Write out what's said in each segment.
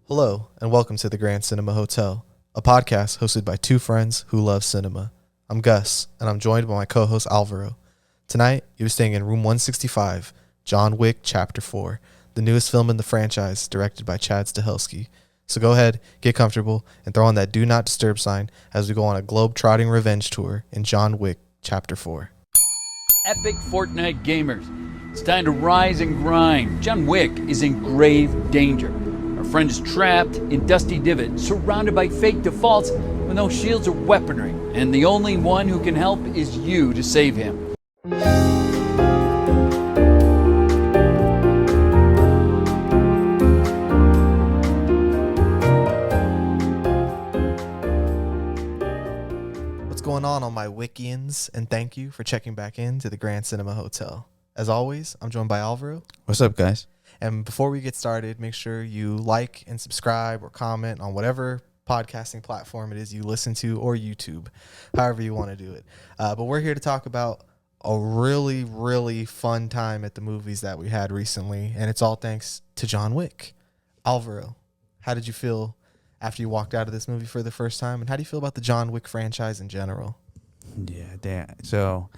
Hello, and welcome to the Grand Cinema Hotel, a podcast hosted by two friends who love cinema. I'm Gus, and I'm joined by my co-host Alvaro. Tonight, you're staying in room 165, John Wick Chapter 4, the newest film in the franchise, directed by Chad Stahelski. So go ahead, get comfortable, and throw on that Do Not Disturb sign as we go on a globe-trotting revenge tour in John Wick Chapter 4. Epic Fortnite gamers, it's time to rise and grind. John Wick is in grave danger. Our friend is trapped in Dusty Divot, surrounded by fake defaults with no shields or weaponry, and the only one who can help is you to save him. What's going on my Wickians, and thank you for checking back in to the Grand Cinema Hotel. As always, I'm joined by Alvaro. What's up, guys? And before we get started, make sure you like and subscribe or comment on whatever podcasting platform it is you listen to, or YouTube, however you want to do it. But we're here to talk about a really, really fun time at the movies that we had recently, and it's all thanks to John Wick. Alvaro, how did you feel after you walked out of this movie for the first time, and how do you feel about the John Wick franchise in general? Yeah. So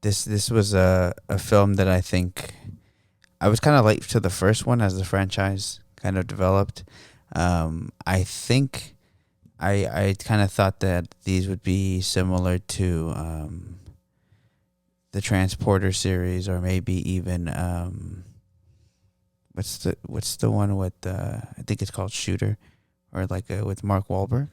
this was a film that I think I was kind of late to the first one as the franchise kind of developed. I think I kind of thought that these would be similar to the Transporter series, or maybe even what's the one with I think it's called Shooter, or with Mark Wahlberg.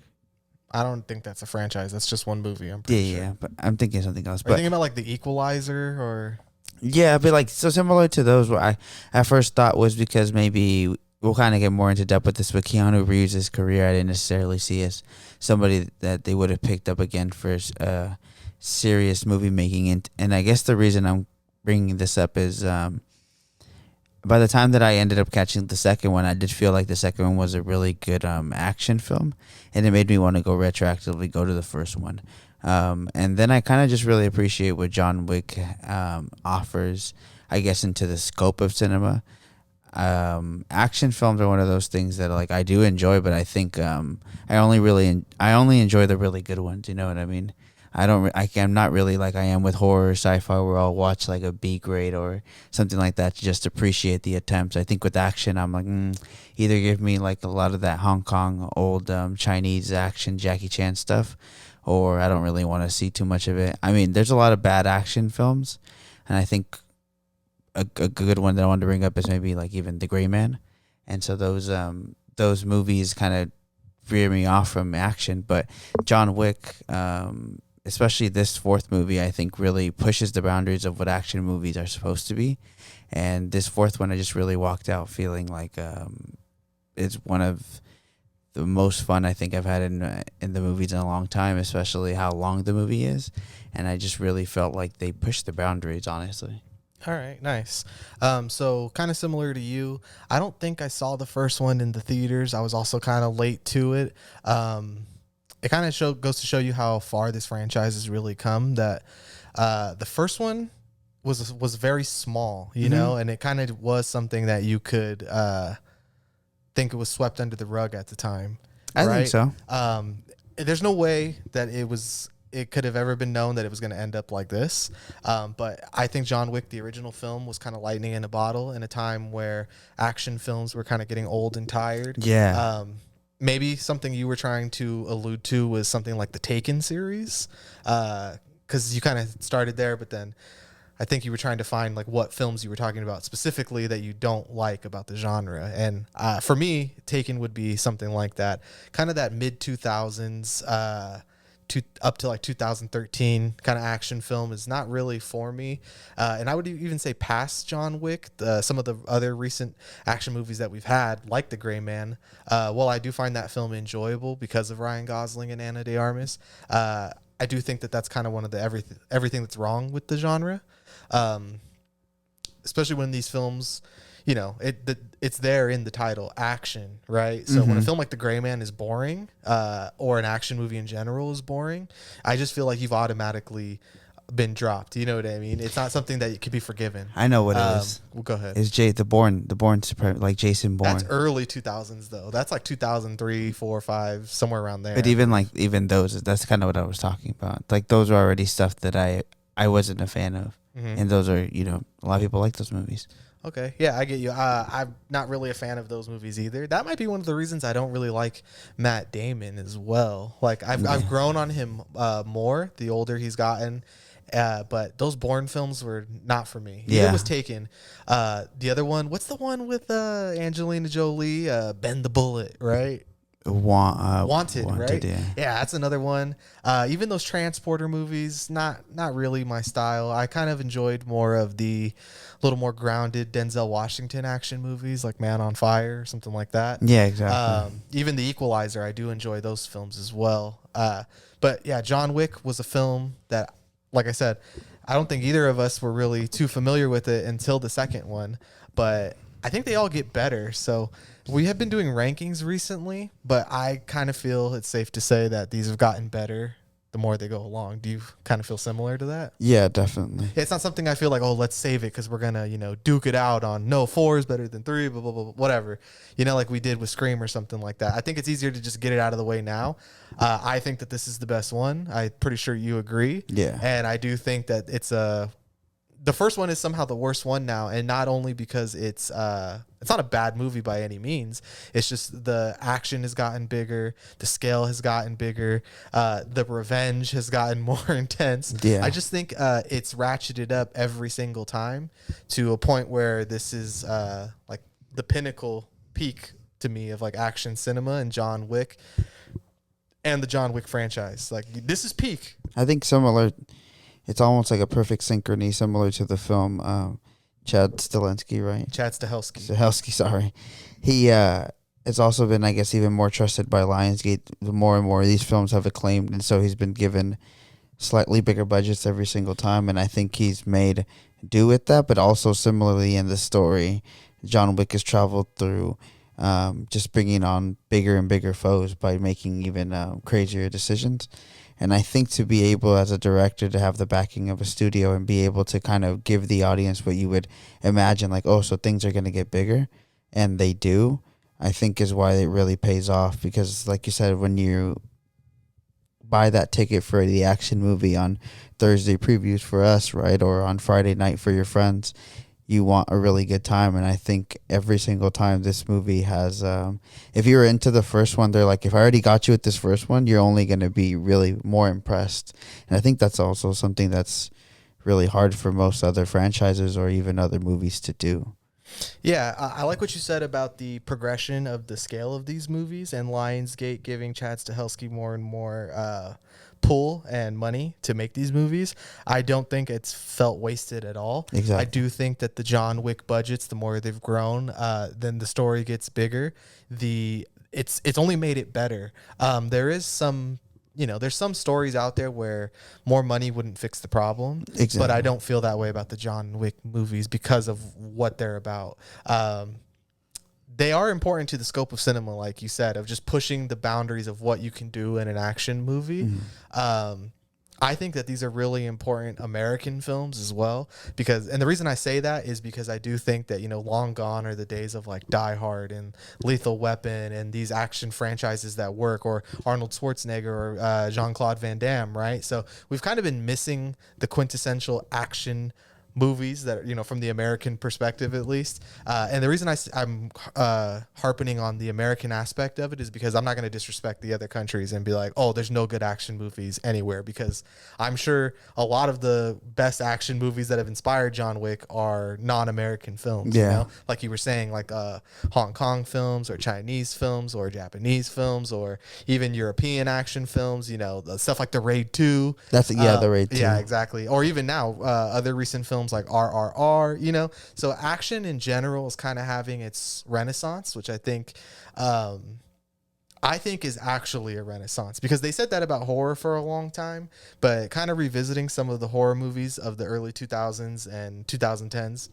I don't think that's a franchise. That's just one movie. I'm pretty sure. Yeah, but I'm thinking something else. Are you thinking about like The Equalizer or? Yeah, but like so similar to those, what I at first thought was because maybe we'll kind of get more into depth with this, but Keanu Reeves' career I didn't necessarily see as somebody that they would have picked up again for serious movie making, and I guess the reason I'm bringing this up is by the time that I ended up catching the second one, I did feel like the second one was a really good action film, and it made me want to go retroactively go to the first one. And then I kind of just really appreciate what John Wick offers, I guess, into the scope of cinema. Action films are one of those things that like I do enjoy, but I think I only enjoy the really good ones. You know what I mean? I'm not really like I am with horror, sci-fi, where I'll watch like a B grade or something like that to just appreciate the attempts. I think with action, I'm like, either give me like a lot of that Hong Kong old Chinese action, Jackie Chan stuff, or I don't really want to see too much of it. I mean, there's a lot of bad action films, and I think a good one that I wanted to bring up is maybe like even The Gray Man, and so those movies kind of veer me off from action. But John Wick, especially this fourth movie, I think really pushes the boundaries of what action movies are supposed to be, and this fourth one I just really walked out feeling like it's one of the most fun I think I've had in the movies in a long time, especially how long the movie is. And I just really felt like they pushed the boundaries, honestly. All right, nice. So kind of similar to you, I don't think I saw the first one in the theaters. I was also kind of late to it. It kind of goes to show you how far this franchise has really come, that the first one was very small, you know, and it kind of was something that you could think it was swept under the rug at the time. I think so. There's no way that it could have ever been known that it was going to end up like this. But I think John Wick, the original film, was kind of lightning in a bottle in a time where action films were kind of getting old and tired. Yeah. Maybe something you were trying to allude to was something like the Taken series, because you kind of started there, but then I think you were trying to find like what films you were talking about specifically that you don't like about the genre. And for me, Taken would be something like that, kind of that mid 2000s up to like 2013 kind of action film is not really for me. And I would even say past John Wick, some of the other recent action movies that we've had, like The Gray Man, while I do find that film enjoyable because of Ryan Gosling and Ana de Armas, I do think that that's kind of one of the everything that's wrong with the genre. Especially when these films, you know, it's there in the title, action, right? So when a film like The Gray Man is boring, or an action movie in general is boring, I just feel like you've automatically been dropped. You know what I mean? It's not something that could be forgiven. I know what it is. Well, go ahead. It's the Bourne Supreme, like Jason Bourne. That's early 2000s though. That's like 2003, 4, 5, somewhere around there. But even those, that's kind of what I was talking about. Like those are already stuff that I wasn't a fan of, and those are a lot of people like those movies. Okay, yeah, I get you. I'm not really a fan of those movies either. That might be one of the reasons I don't really like Matt Damon as well. Like I've grown on him more the older he's gotten. But those Bourne films were not for me. Yeah. It was Taken. The other one, what's the one with Angelina Jolie? Bend the Bullet, right? Wanted, right? Yeah, that's another one. Even those transporter movies, not really my style. I kind of enjoyed more of the little more grounded Denzel Washington action movies like Man on Fire, something like that. Yeah, exactly. Even The Equalizer, I do enjoy those films as well. But yeah, John Wick was a film that, like I said, I don't think either of us were really too familiar with it until the second one, but I think they all get better. So we have been doing rankings recently, but I kind of feel it's safe to say that these have gotten better the more they go along. Do you kind of feel similar to that? Yeah, definitely. It's not something I feel like, oh, let's save it because we're going to, duke it out on no, 4 is better than 3, blah, blah, blah, whatever. Like we did with Scream or something like that. I think it's easier to just get it out of the way now. I think that this is the best one. I'm pretty sure you agree. Yeah. And I do think that the first one is somehow the worst one now, and not only because it's not a bad movie by any means. It's just the action has gotten bigger, the scale has gotten bigger, the revenge has gotten more intense. Yeah. I just think it's ratcheted up every single time to a point where this is like the pinnacle peak to me of like action cinema and John Wick and the John Wick franchise. Like this is peak. I think similar. It's almost like a perfect synchrony, similar to the film Chad Stahelski, right? Chad Stahelski. Stahelski, sorry. He has also been, I guess, even more trusted by Lionsgate. The more and more these films have acclaimed, and so he's been given slightly bigger budgets every single time, and I think he's made do with that. But also similarly in the story, John Wick has traveled through just bringing on bigger and bigger foes by making even crazier decisions. And I think to be able, as a director, to have the backing of a studio and be able to kind of give the audience what you would imagine, like, oh, so things are going to get bigger, and they do, I think is why it really pays off. Because, like you said, when you buy that ticket for the action movie on Thursday previews for us, right, or on Friday night for your friends, you want a really good time. And I think every single time this movie has, if you were into the first one, they're like, if I already got you with this first one, you're only going to be really more impressed. And I think that's also something that's really hard for most other franchises or even other movies to do. Yeah, I like what you said about the progression of the scale of these movies and Lionsgate giving Chad Stahelski more and more pull and money to make these movies. I don't think it's felt wasted at all. Exactly. I do think that the John Wick budgets, the more they've grown, then the story gets bigger. It's only made it better. There is some, there's some stories out there where more money wouldn't fix the problem. Exactly. But I don't feel that way about the John Wick movies because of what they're about. They are important to the scope of cinema, like you said, of just pushing the boundaries of what you can do in an action movie. Mm-hmm. I think that these are really important American films as well, and the reason I say that is because I do think that, long gone are the days of like Die Hard and Lethal Weapon and these action franchises that work, or Arnold Schwarzenegger or Jean-Claude Van Damme, right? So we've kind of been missing the quintessential action movies that from the American perspective at least, and the reason I'm harping on the American aspect of it is because I'm not going to disrespect the other countries and be like, oh, there's no good action movies anywhere, because I'm sure a lot of the best action movies that have inspired John Wick are non-American films. Like you were saying, like Hong Kong films or Chinese films or Japanese films or even European action films, stuff like The Raid 2. The Raid 2. Yeah, exactly. Or even now other recent films like RRR, so action in general is kind of having its renaissance, which I think is actually a renaissance, because they said that about horror for a long time, but kind of revisiting some of the horror movies of the early 2000s and 2010s,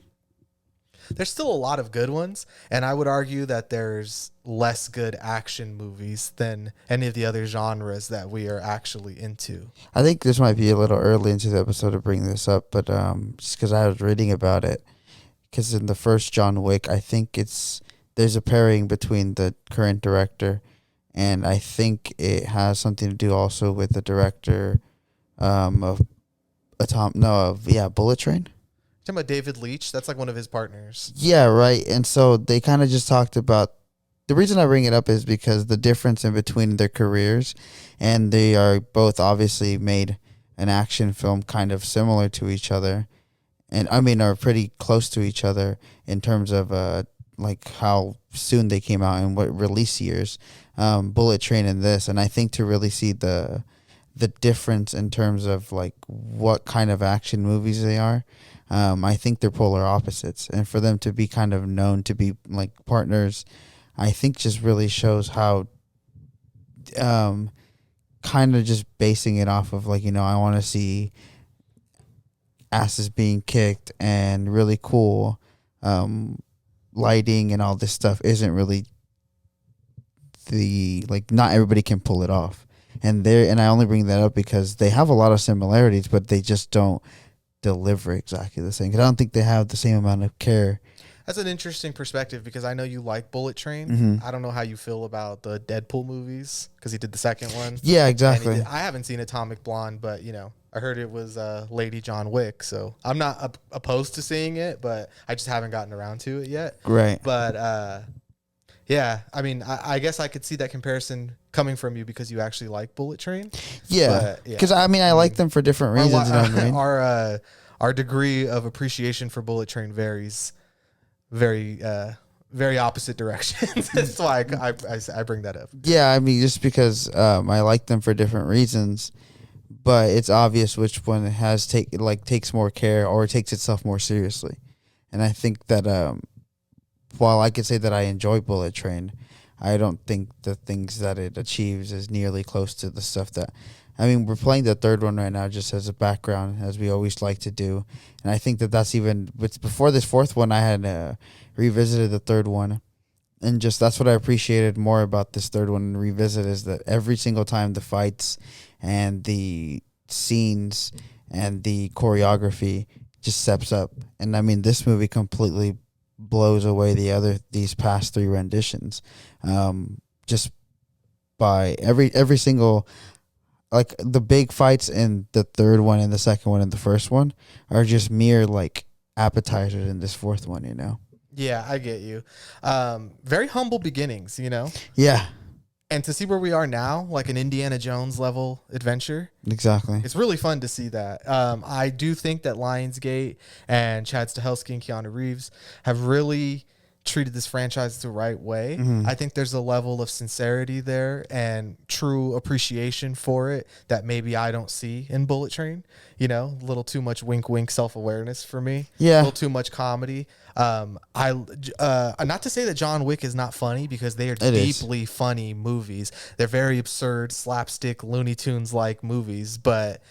There's still a lot of good ones, and I would argue that there's less good action movies than any of the other genres that we are actually into. I think this might be a little early into the episode to bring this up, but just because I was reading about it, because in the first John Wick, I think there's a pairing between the current director, and I think it has something to do also with the director of Bullet Train. Talking about David Leitch, that's like one of his partners. Yeah, right. And so they kind of just talked about, the reason I bring it up is because the difference in between their careers, and they are both obviously made an action film kind of similar to each other, and I mean are pretty close to each other in terms of like how soon they came out and what release years. Bullet Train and this, and I think to really see the difference in terms of like what kind of action movies they are. I think they're polar opposites, and for them to be kind of known to be like partners, I think just really shows how, kind of just basing it off of like, I want to see asses being kicked and really cool, lighting and all this stuff isn't really not everybody can pull it off, and I only bring that up because they have a lot of similarities, but they just don't deliver exactly the same. 'Cause I don't think they have the same amount of care. That's an interesting perspective because I know you like Bullet Train. Mm-hmm. I don't know how you feel about the Deadpool movies because he did the second one. Yeah, exactly. I haven't seen Atomic Blonde, but I heard it was Lady John Wick, so I'm not opposed to seeing it, but I just haven't gotten around to it yet. Right. But yeah, I mean, I guess I could see that comparison coming from you because you actually like Bullet Train. Yeah, because I mean, I like them for different reasons. You know what I mean? Our degree of appreciation for Bullet Train varies very opposite directions. That's why I bring that up. Yeah, I mean, just because I like them for different reasons, but it's obvious which one takes more care or takes itself more seriously. And I think that while I could say that I enjoy Bullet Train, I don't think the things that it achieves is nearly close to the stuff that, I mean, we're playing the third one right now just as a background, as we always like to do. And I think that's even, before this fourth one, I had revisited the third one. And just that's what I appreciated more about this third one and revisit is that every single time the fights and the scenes and the choreography just steps up. And I mean, this movie completely blows away these past three renditions, just by every single, like the big fights in the third one and the second one and the first one are just mere like appetizers in this fourth one, Yeah, I get you. Very humble beginnings, Yeah, and to see where we are now, like an Indiana Jones level adventure. exactly. It's really fun to see that. I do think that Lionsgate and Chad Stahelski and Keanu Reeves have really treated this franchise the right way. Mm-hmm. I think there's a level of sincerity there and true appreciation for it that maybe I don't see in Bullet Train. A little too much wink wink self-awareness for me. Yeah. A little too much comedy. Not to say that John Wick is not funny because they are deeply funny movies. They're very absurd, slapstick, Looney Tunes like movies, but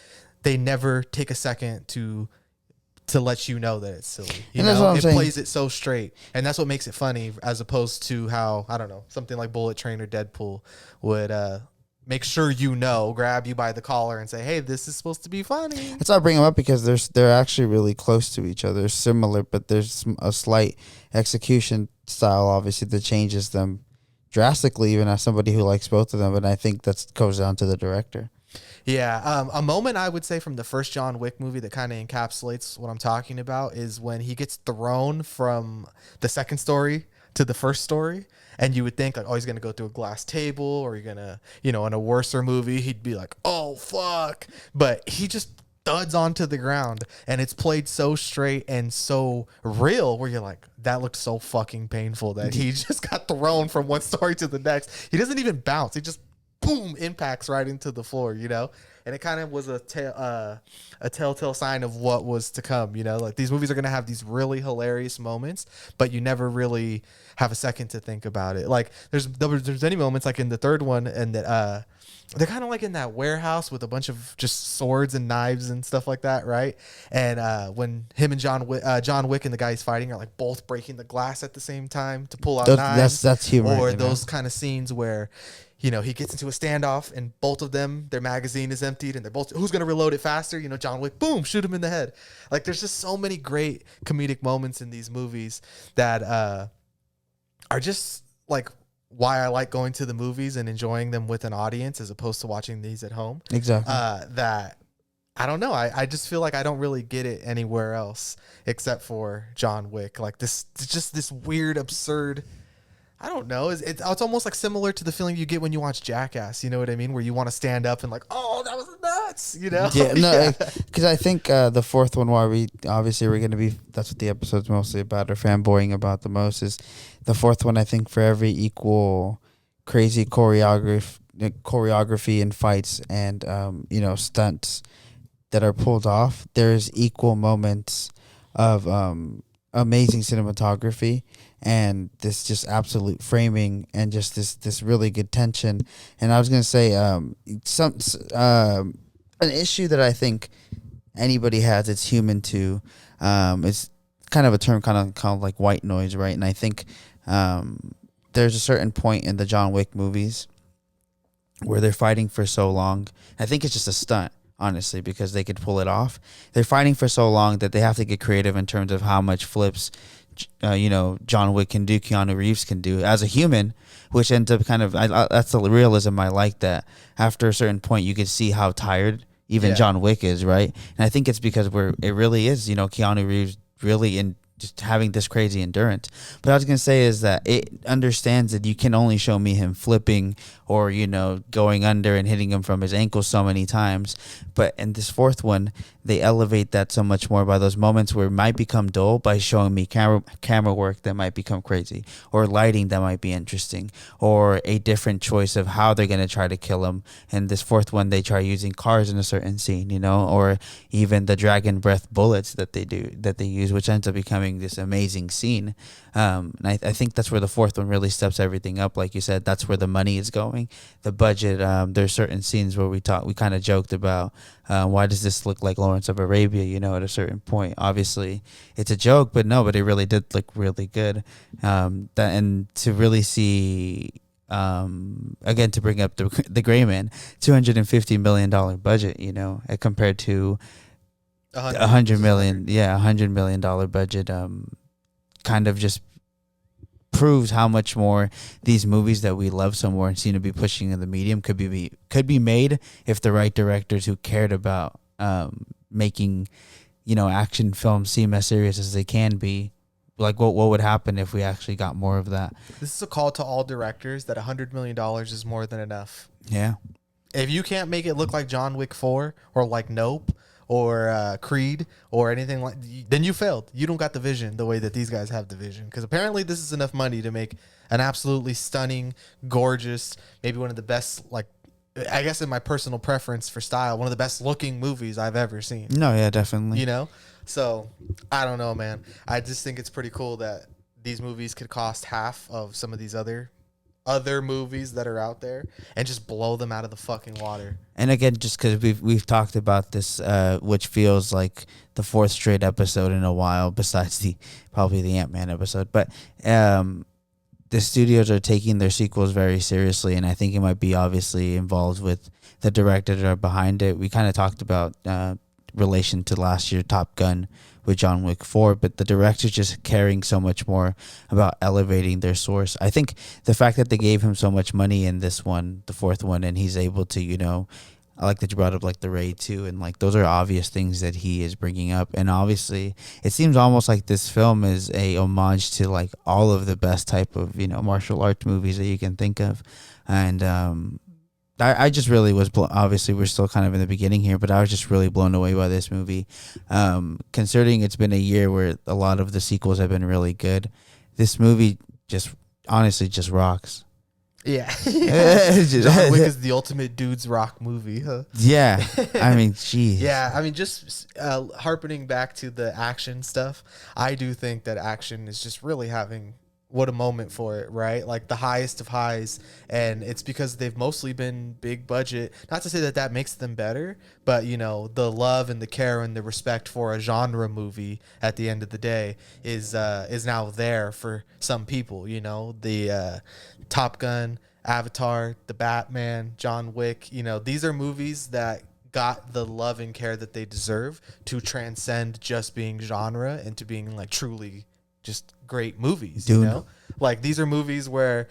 they never take a second to let you know that it's silly. It plays it so straight, and that's what makes it funny, as opposed to how, I don't know, something like Bullet Train or Deadpool would make sure grab you by the collar and say, hey, this is supposed to be funny. That's why I bring them up, because they're actually really close to each other, similar, but there's a slight execution style, obviously, that changes them drastically, even as somebody who likes both of them, and I think that goes down to the director. Yeah, a moment I would say from the first John Wick movie that kind of encapsulates what I'm talking about is when he gets thrown from the second story to the first story, and you would think like, oh, he's gonna go through a glass table, or you're gonna, in a worser movie, he'd be like, oh fuck, but he just thuds onto the ground, and it's played so straight and so real, where you're like, that looked so fucking painful that he just got thrown from one story to the next. He doesn't even bounce; he just boom, impacts right into the floor, you know? And it kind of was a telltale sign of what was to come, you know? Like, these movies are going to have these really hilarious moments, but you never really have a second to think about it. Like, there's any moments, like in the third one, and that they're kind of like in that warehouse with a bunch of just swords and knives and stuff like that, right? And when him and John Wick and the guy he's fighting are like both breaking the glass at the same time to pull out knives. That's humor. Or those kind of scenes where, you know, he gets into a standoff and both of them, their magazine is emptied and they're both, who's going to reload it faster? You know, John Wick, boom, shoot him in the head. Like, there's just so many great comedic moments in these movies that are just like why I like going to the movies and enjoying them with an audience as opposed to watching these at home. Exactly. That I don't know. I just feel like I don't really get it anywhere else except for John Wick. Like, this, just this weird, absurd, I don't know. It's almost like similar to the feeling you get when you watch Jackass. You know what I mean? Where you want to stand up and like, oh, that was nuts. You know? Yeah, no, because I think the fourth one, why we're going to be, that's what the episode's mostly about, or fanboying about the most, is the fourth one. I think for every equal crazy choreography and fights and stunts that are pulled off, there's equal moments of amazing cinematography and this just absolute framing and just this really good tension. And I was gonna say an issue that I think anybody has, it's human too. It's kind of a term kind of like white noise, right? And I think there's a certain point in the John Wick movies where they're fighting for so long. I think it's just a stunt, honestly, because they could pull it off. They're fighting for so long that they have to get creative in terms of how much flips John Wick can do, Keanu Reeves can do as a human, which ends up kind of, that's the realism I like, that after a certain point you can see how tired even John Wick is, right? And I think it's because it really is, Keanu Reeves really in just having this crazy endurance. But I was going to say is that it understands that you can only show me him flipping or, going under and hitting him from his ankle so many times. But in this fourth one, they elevate that so much more by those moments where it might become dull by showing me camera work that might become crazy, or lighting that might be interesting, or a different choice of how they're going to try to kill him. And this fourth one, they try using cars in a certain scene, or even the dragon breath bullets that they use, which ends up becoming this amazing scene. And I think that's where the fourth one really steps everything up. Like you said, that's where the money is going, the budget. There's certain scenes where we kind of joked about, why does this look like Lawrence of Arabia, at a certain point. Obviously it's a joke, but it really did look really good. And to really see, again, to bring up the Gray Man, $250 million budget, compared to $100 million budget, kind of just proves how much more these movies that we love so more and seem to be pushing in the medium could be made if the right directors who cared about making action films seem as serious as they can be. Like, what would happen if we actually got more of that? This is a call to all directors that $100 million is more than enough. Yeah. If you can't make it look like John Wick 4 or like Nope or Creed or anything like, then you failed. You don't got the vision the way that these guys have the vision. Because apparently this is enough money to make an absolutely stunning, gorgeous, maybe one of the best, like, I guess in my personal preference for style, one of the best looking movies I've ever seen. No, yeah, definitely. So I don't know, man. I just think it's pretty cool that these movies could cost half of some of these other movies that are out there and just blow them out of the fucking water. And again, just because we've talked about this, which feels like the fourth straight episode in a while, besides probably the Ant-Man episode, but the studios are taking their sequels very seriously, and I think it might be obviously involved with the directors that are behind it. We kind of talked about relation to last year Top Gun with John Wick 4, but the director's just caring so much more about elevating their source. I think the fact that they gave him so much money in this one, the fourth one, and he's able to, I like that you brought up like the Raid 2, and like those are obvious things that he is bringing up. And obviously it seems almost like this film is a homage to like all of the best type of, martial arts movies that you can think of. And I just really was, obviously we're still kind of in the beginning here, but I was just really blown away by this movie. Considering it's been a year where a lot of the sequels have been really good, this movie honestly just rocks. Yeah. Just- John Wick is the ultimate dudes rock movie, huh? Yeah, I mean, geez. Yeah, I mean, just harpening back to the action stuff, I do think that action is just really having what a moment for it, right? Like the highest of highs, and it's because they've mostly been big budget. Not to say that that makes them better, but you know, the love and the care and the respect for a genre movie at the end of the day is now there for some people. You know, the Top Gun, Avatar, The Batman, John Wick. You know, these are movies that got the love and care that they deserve to transcend just being genre into being like truly just great movies. Dude. You know, like these are movies where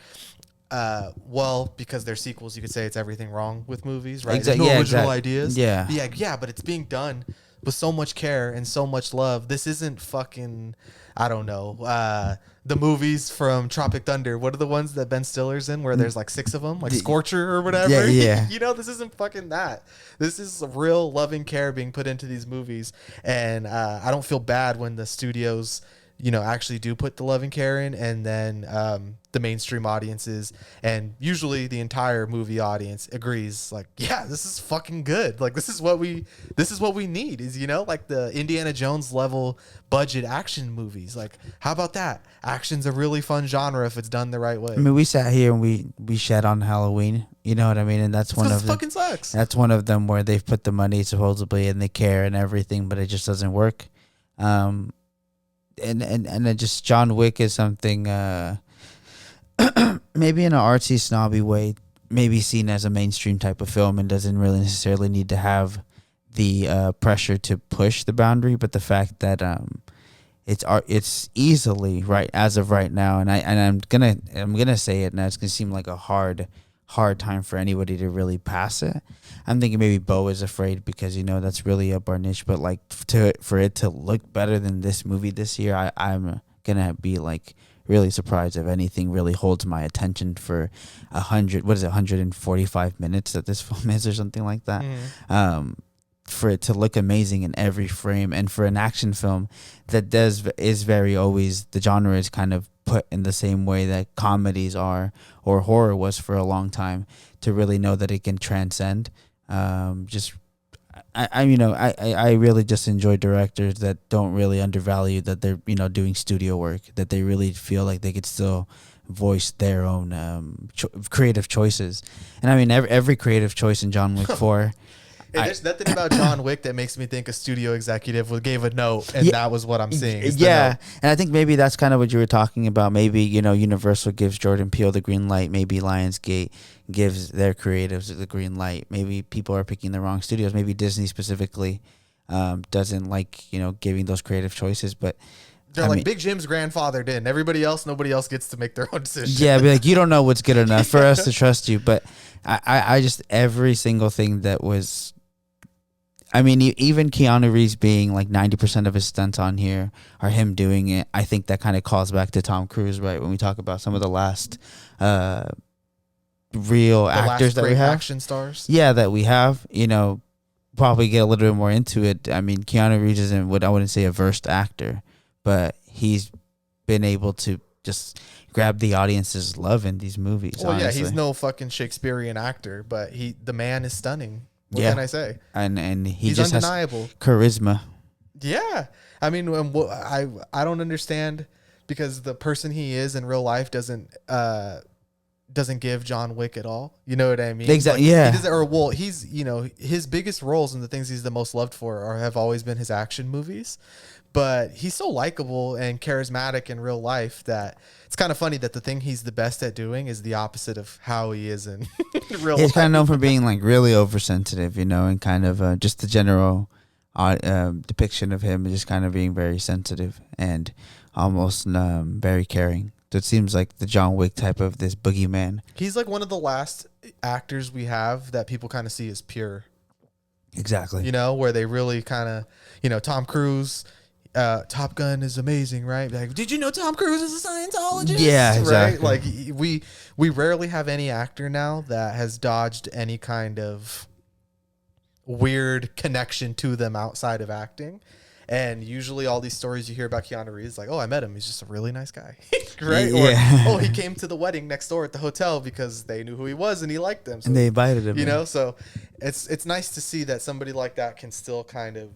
well, because they're sequels, you could say it's everything wrong with movies, right? There's no original ideas. Yeah. Yeah, but it's being done with so much care and so much love. This isn't fucking, I don't know, the movies from Tropic Thunder. What are the ones that Ben Stiller's in where there's like 6 of them, like Scorcher or whatever? Yeah. You know, this isn't fucking that. This is real loving care being put into these movies, and I don't feel bad when the studios, you know, actually do put the love and care in, and then the mainstream audiences and usually the entire movie audience agrees, like, yeah, this is fucking good. Like this is what we need, is, you know, like the Indiana Jones level budget action movies. Like, how about that? Action's a really fun genre if it's done the right way. I mean, we sat here and we shed on Halloween. You know what I mean? And that's one of them. Fucking sucks. That's one of them where they've put the money supposedly and the care and everything, but it just doesn't work. And it just, John Wick is something maybe in an artsy snobby way, maybe seen as a mainstream type of film and doesn't really necessarily need to have the pressure to push the boundary, but the fact that it's easily right as of right now, and I'm gonna say it now, it's gonna seem like a hard time for anybody to really pass it. I'm thinking maybe Bo is afraid because, you know, that's really up our niche, but like for it to look better than this movie this year, I'm gonna be like really surprised if anything really holds my attention for 145 minutes that this film is or something like that. For it to look amazing in every frame, and for an action film that is very always, the genre is kind of put in the same way that comedies are or horror was for a long time, to really know that it can transcend. I really just enjoy directors that don't really undervalue that they're, you know, doing studio work, that they really feel like they could still voice their own creative choices. And I mean, every creative choice in John Wick 4. Hey, there's nothing about John Wick that makes me think a studio executive gave a note, and that was what I'm seeing. Yeah, and I think maybe that's kind of what you were talking about. Maybe, you know, Universal gives Jordan Peele the green light. Maybe Lionsgate gives their creatives the green light. Maybe people are picking the wrong studios. Maybe Disney specifically doesn't like, you know, giving those creative choices. But they're like, Big Jim's grandfather did. Everybody else, nobody else gets to make their own decision. Yeah, be like, you don't know what's good enough for us to trust you. But I just, every single thing that was, I mean, even Keanu Reeves being like 90% of his stunts on here are him doing it. I think that kind of calls back to Tom Cruise, right? When we talk about some of the last real actors that we have, action stars. Yeah, that we have. You know, probably get a little bit more into it. I mean, Keanu Reeves isn't what I wouldn't say a versed actor, but he's been able to just grab the audience's love in these movies. Well, honestly. yeah, he's no fucking Shakespearean actor, but the man is stunning. What can I say? And he's just undeniable. Has charisma. Yeah. I mean, I don't understand, because the person he is in real life doesn't give John Wick at all. You know what I mean? Exactly. Like, Yeah. He's, you know, his biggest roles and the things he's the most loved for have always been his action movies. But he's so likable and charismatic in real life that it's kind of funny that the thing he's the best at doing is the opposite of how he is in real life. He's kind of known for being like really oversensitive, you know, and kind of just the general depiction of him just kind of being very sensitive and almost very caring. So it seems like the John Wick type of this boogeyman. He's like one of the last actors we have that people kind of see as pure. Exactly. You know, where they really kind of, you know, Tom Cruise, Top Gun is amazing, right? Like, did you know Tom Cruise is a Scientologist? Yeah, exactly. Right? Like we rarely have any actor now that has dodged any kind of weird connection to them outside of acting. And usually all these stories you hear about Keanu Reeves, like, oh, I met him. He's just a really nice guy, right? Yeah. Or, oh, he came to the wedding next door at the hotel because they knew who he was and he liked them. So, And they invited him. you know, so it's nice to see that somebody like that can still kind of,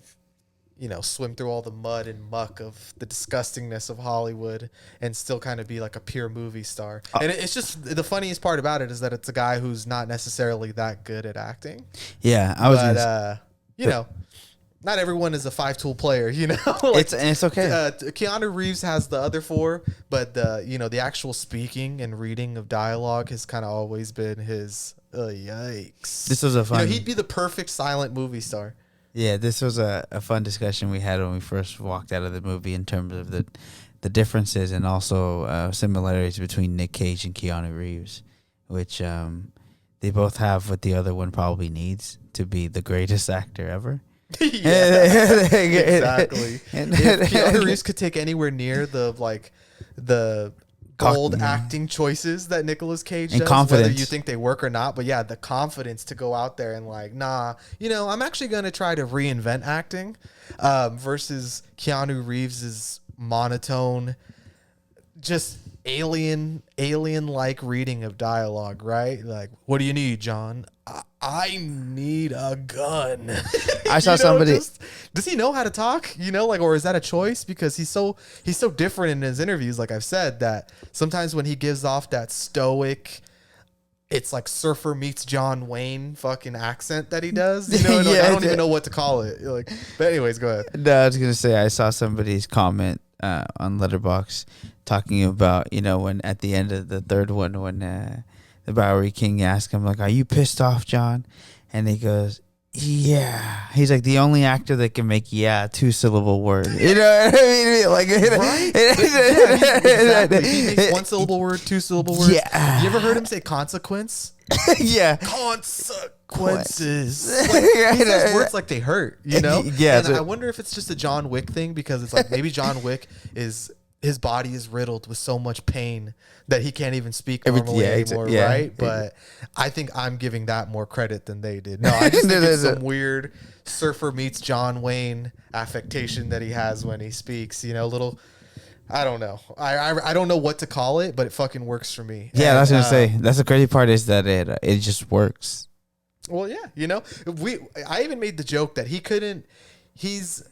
you know, swim through all the mud and muck of the disgustingness of Hollywood and still kind of be like a pure movie star. And it's just the funniest part about it is that it's a guy who's not necessarily that good at acting. Yeah, You know, not everyone is a 5-tool player, you know. Like, it's okay. Keanu Reeves has the other 4, but the actual speaking and reading of dialogue has kind of always been his. Yikes! This was a fun. He'd be the perfect silent movie star. Yeah, this was a fun discussion we had when we first walked out of the movie in terms of the differences and also similarities between Nick Cage and Keanu Reeves, which they both have what the other one probably needs to be the greatest actor ever. Yeah, exactly. If Keanu Reeves could take anywhere near the bold acting choices that Nicolas Cage and does, confidence. whether you think they work or not, but yeah, the confidence to go out there and like, nah, you know, I'm actually going to try to reinvent acting, versus Keanu Reeves's monotone, just alien-like reading of dialogue, right? Like, what do you need, John? I need a gun. I saw somebody. Does he know how to talk? You know, like, or is that a choice? Because he's so different in his interviews. Like I've said, that sometimes when he gives off that stoic, it's like surfer meets John Wayne fucking accent that he does. You know, like, I don't even know what to call it. Like, but anyways, go ahead. No, I was gonna say I saw somebody's comment on Letterboxd talking about, you know, when at the end of the third one when the Bowery King asked him like, "Are you pissed off, John?" And he goes, "Yeah." He's like the only actor that can make "yeah" 2-syllable word. You know what I mean? Like, right? Yeah, exactly. He makes 1-syllable word, 2-syllable word. Yeah. You ever heard him say consequence? Yeah. Consequences. Like, he says words like they hurt, you know? Yeah. And I wonder if it's just a John Wick thing, because it's like maybe John Wick his body is riddled with so much pain that he can't even speak normally anymore, right? But I think I'm giving that more credit than they did. No, I just think it's some weird surfer meets John Wayne affectation that he has when he speaks, you know, little... I don't know. I don't know what to call it, but it fucking works for me. Yeah, and, that's what I'm saying. That's the crazy part, is that it just works. Well, yeah, you know, I even made the joke that he's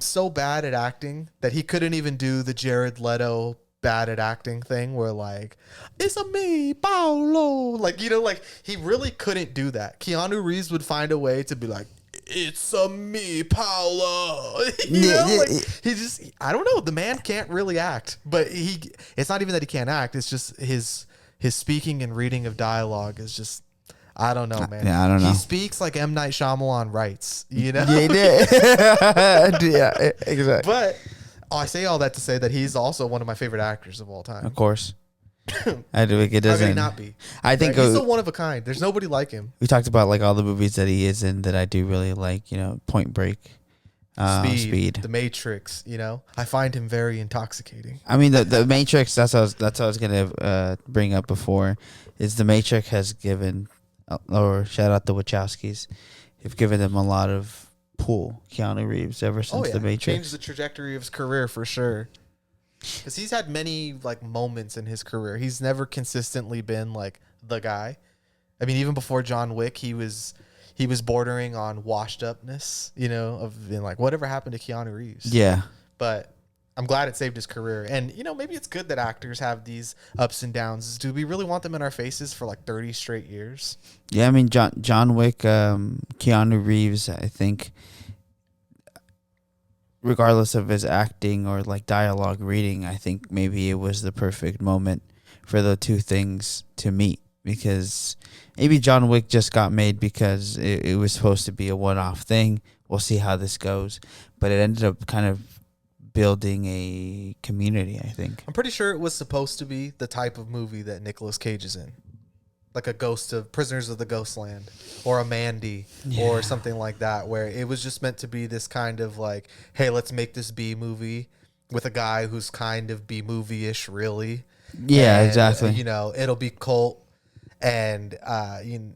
so bad at acting that he couldn't even do the Jared Leto bad at acting thing where like, it's a me, Paolo. Like, you know, like he really couldn't do that. Keanu Reeves would find a way to be like, it's a me, Paolo. You know, like he just, I don't know. The man can't really act, but it's not even that he can't act. It's just his speaking and reading of dialogue is just, I don't know, man. Yeah, I don't know. He speaks like M. Night Shyamalan writes, you know? Yeah, he did. Yeah, exactly. But I say all that to say that he's also one of my favorite actors of all time. Of course. I do. It doesn't. How can he not be? I think he's so one of a kind. There's nobody like him. We talked about like all the movies that he is in that I do really like. You know, Point Break, Speed, The Matrix. You know, I find him very intoxicating. I mean, the Matrix. That's what I was gonna bring up before. Is the Matrix has given, or shout out the Wachowskis, have given them a lot of pull. Keanu Reeves ever since the Matrix changed the trajectory of his career for sure. Because he's had many like moments in his career. He's never consistently been like the guy. I mean, even before John Wick, he was bordering on washed upness, you know, of being like, whatever happened to Keanu Reeves? Yeah. But I'm glad it saved his career. And, you know, maybe it's good that actors have these ups and downs. Do we really want them in our faces for like 30 straight years? Yeah, I mean, John Wick, Keanu Reeves, I think, regardless of his acting or like dialogue reading, I think maybe it was the perfect moment for the two things to meet, because maybe John Wick just got made because it was supposed to be a one-off thing. We'll see how this goes. But it ended up kind of building a community, I think. I'm pretty sure it was supposed to be the type of movie that Nicolas Cage is in. Like a Ghost of Prisoners of the Ghostland or a Mandy or something like that, where it was just meant to be this kind of like, hey, let's make this B movie with a guy who's kind of B movie-ish, really. Yeah, and, exactly. You know, it'll be cult And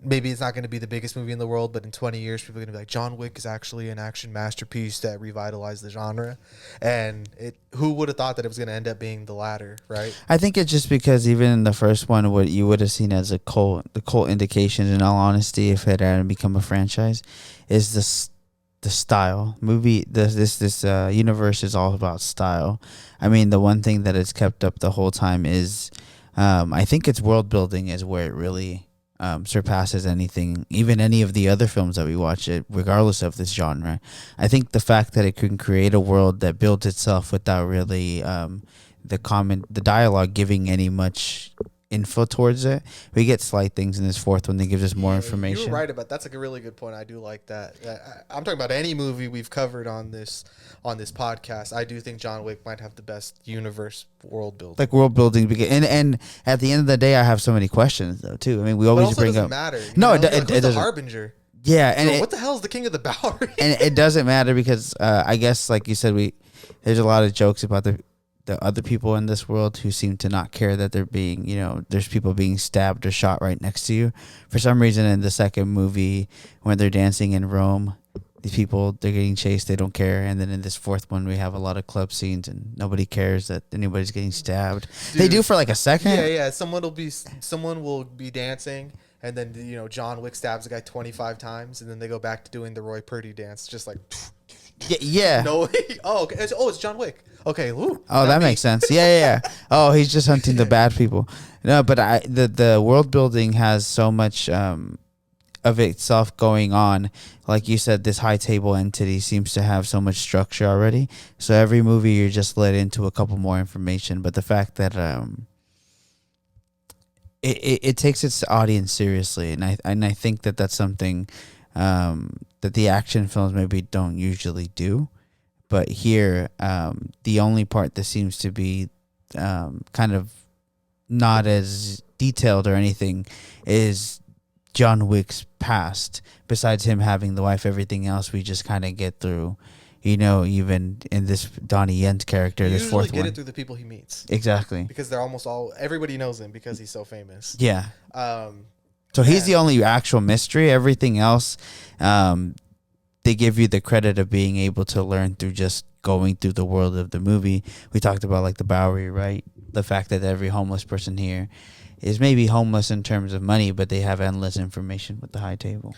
maybe it's not going to be the biggest movie in the world, but in 20 years, people are going to be like, John Wick is actually an action masterpiece that revitalized the genre. And who would have thought that it was going to end up being the latter, right? I think it's just because even in the first one, what you would have seen as the cult indications, in all honesty, if it had become a franchise, is the style. This universe is all about style. I mean, the one thing that it's kept up the whole time is, I think its world building is where it really surpasses anything, even any of the other films that we watch, it regardless of this genre. I think the fact that it can create a world that builds itself without really the dialogue giving any much info towards it. We get slight things in this fourth one that gives us more information. You're right about that's like a really good point. I do like that. I'm talking about any movie we've covered on this podcast. I do think John Wick might have the best universe world building. Like world building, and at the end of the day, I have so many questions though too. I mean, we always bring up. Matter. No, it doesn't. The Harbinger. Yeah, and what the hell is the King of the Bowery? And it doesn't matter because I guess, like you said, there's a lot of jokes about the other people in this world who seem to not care that they're being, there's people being stabbed or shot right next to you. For some reason, in the second movie, when they're dancing in Rome, these people, they're getting chased, they don't care. And then in this fourth one, we have a lot of club scenes and nobody cares that anybody's getting stabbed. Dude, they do for like a second. Yeah. Someone will be dancing. And then, John Wick stabs a guy 25 times. And then they go back to doing the Roy Purdy dance. Just like... Yeah. No. Okay. It's John Wick. Okay. Ooh, that makes sense. Yeah. Oh, he's just hunting the bad people. No, but the world building has so much of itself going on. Like you said, this high table entity seems to have so much structure already. So every movie you're just led into a couple more information. But the fact that it takes its audience seriously, and I think that that's something that the action films maybe don't usually do. But here, the only part that seems to be kind of not as detailed or anything is John Wick's past. Besides him having the wife, everything else we just kind of get through. Even in this Donnie Yen's character, this fourth one. You get it through the people he meets. Exactly. Because they're everybody knows him because he's so famous. Yeah. So he's the only actual mystery. Everything else, they give you the credit of being able to learn through just going through the world of the movie. We talked about like the Bowery, right? The fact that every homeless person here is maybe homeless in terms of money, but they have endless information with the high table.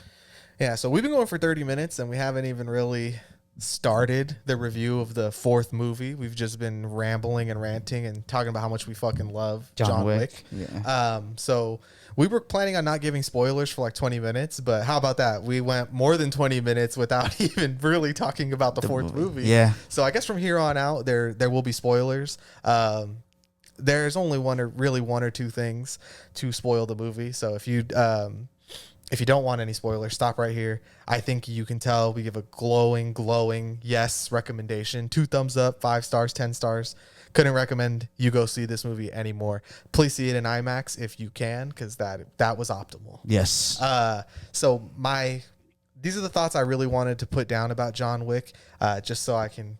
Yeah, so we've been going for 30 minutes and we haven't even really started the review of the fourth movie. We've just been rambling and ranting and talking about how much we fucking love John Wick. Yeah. So we were planning on not giving spoilers for like 20 minutes, but how about that? We went more than 20 minutes without even really talking about the fourth movie. Yeah. So I guess from here on out, there will be spoilers. There's only one or two things to spoil the movie. So if you don't want any spoilers, stop right here. I think you can tell we give a glowing yes recommendation. 2 thumbs up, 5 stars, 10 stars. Couldn't recommend you go see this movie anymore. Please see it in IMAX if you can, because that was optimal. Yes. So these are the thoughts I really wanted to put down about John Wick, just so I can,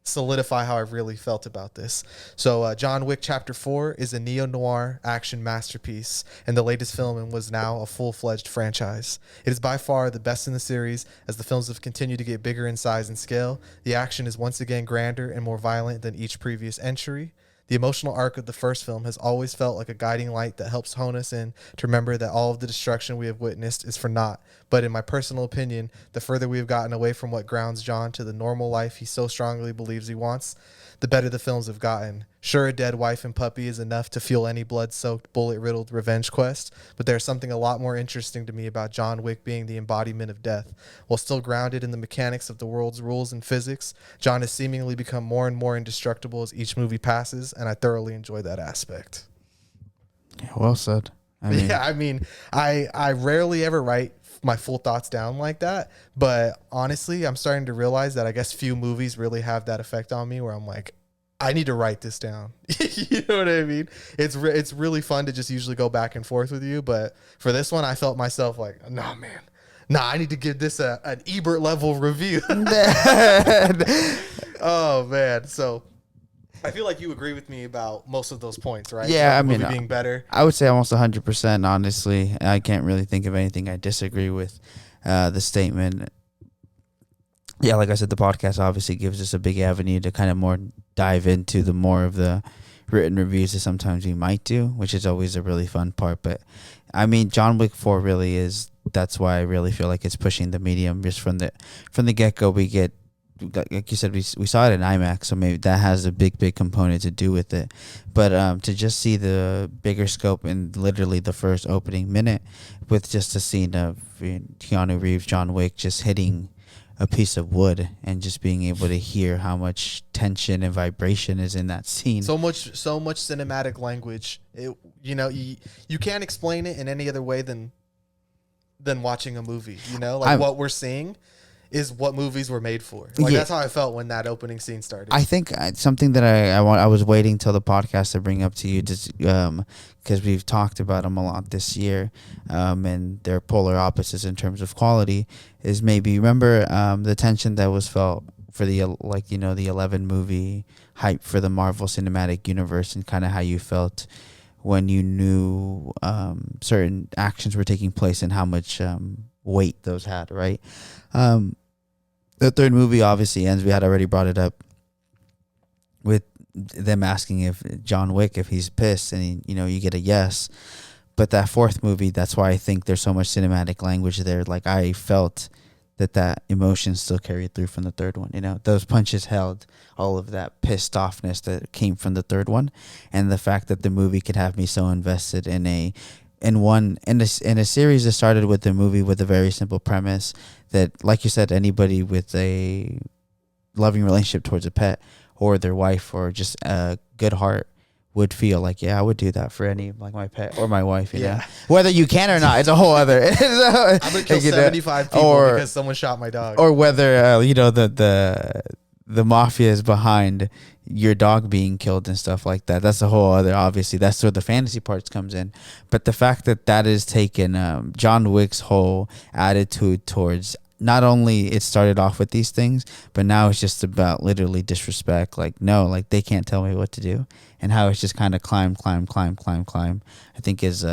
solidify how I really felt about this. So John Wick Chapter 4 is a neo-noir action masterpiece and the latest film and was now a full-fledged franchise. It is by far the best in the series as the films have continued to get bigger in size and scale. The action is once again grander and more violent than each previous entry. The emotional arc of the first film has always felt like a guiding light that helps hone us in to remember that all of the destruction we have witnessed is for naught. But in my personal opinion, the further we have gotten away from what grounds John to the normal life he so strongly believes he wants, the better the films have gotten. Sure, a dead wife and puppy is enough to fuel any blood-soaked, bullet-riddled revenge quest, but there's something a lot more interesting to me about John Wick being the embodiment of death. While still grounded in the mechanics of the world's rules and physics, John has seemingly become more and more indestructible as each movie passes, and I thoroughly enjoy that aspect. Yeah, well said. I rarely ever write my full thoughts down like that, but honestly, I'm starting to realize that I guess few movies really have that effect on me where I'm like, I need to write this down. You know what I mean? It's really fun to just usually go back and forth with you, but for this one, I felt myself like, I need to give this an Ebert level review. Oh man, so I feel like you agree with me about most of those points, right? Yeah, About the I mean, movie being better. I would say almost 100%. Honestly, I can't really think of anything I disagree with. The statement. Yeah, like I said, the podcast obviously gives us a big avenue to kind of more dive into the more of the written reviews that sometimes we might do, which is always a really fun part. But I mean, John Wick 4 really is. That's why I really feel like it's pushing the medium just from the get go. We get, like you said, we saw it in IMAX, so maybe that has a big component to do with it. But to just see the bigger scope in literally the first opening minute, with just a scene of Keanu Reeves, John Wick, just hitting a piece of wood and just being able to hear how much tension and vibration is in that scene. So much cinematic language. You can't explain it in any other way than watching a movie. What we're seeing is what movies were made for. That's how I felt when that opening scene started. I think something that I was waiting till the podcast to bring up to you, just because we've talked about them a lot this year, and they're polar opposites in terms of quality. Is maybe remember the tension that was felt for the 11 movie hype for the Marvel Cinematic Universe, and kind of how you felt when you knew certain actions were taking place and how much weight those had, right? The third movie obviously ends. We had already brought it up with them asking if John Wick, if he's pissed, and you get a yes. But that fourth movie, that's why I think there's so much cinematic language there. Like, I felt that emotion still carried through from the third one. Those punches held all of that pissed offness that came from the third one, and the fact that the movie could have me so invested in a series that started with a movie with a very simple premise that, like you said, anybody with a loving relationship towards a pet or their wife or just a good heart would feel like, yeah, I would do that for my pet or my wife, you know? Whether you can or not, it's a whole other. I'm going to kill 75 people because someone shot my dog. Or whether, the mafia is behind your dog being killed and stuff like that. That's a whole other, obviously, that's where the fantasy parts comes in. But the fact that is taken, John Wick's whole attitude towards, not only it started off with these things, but now it's just about literally disrespect. Like, no, like they can't tell me what to do, and how it's just kind of climb. I think is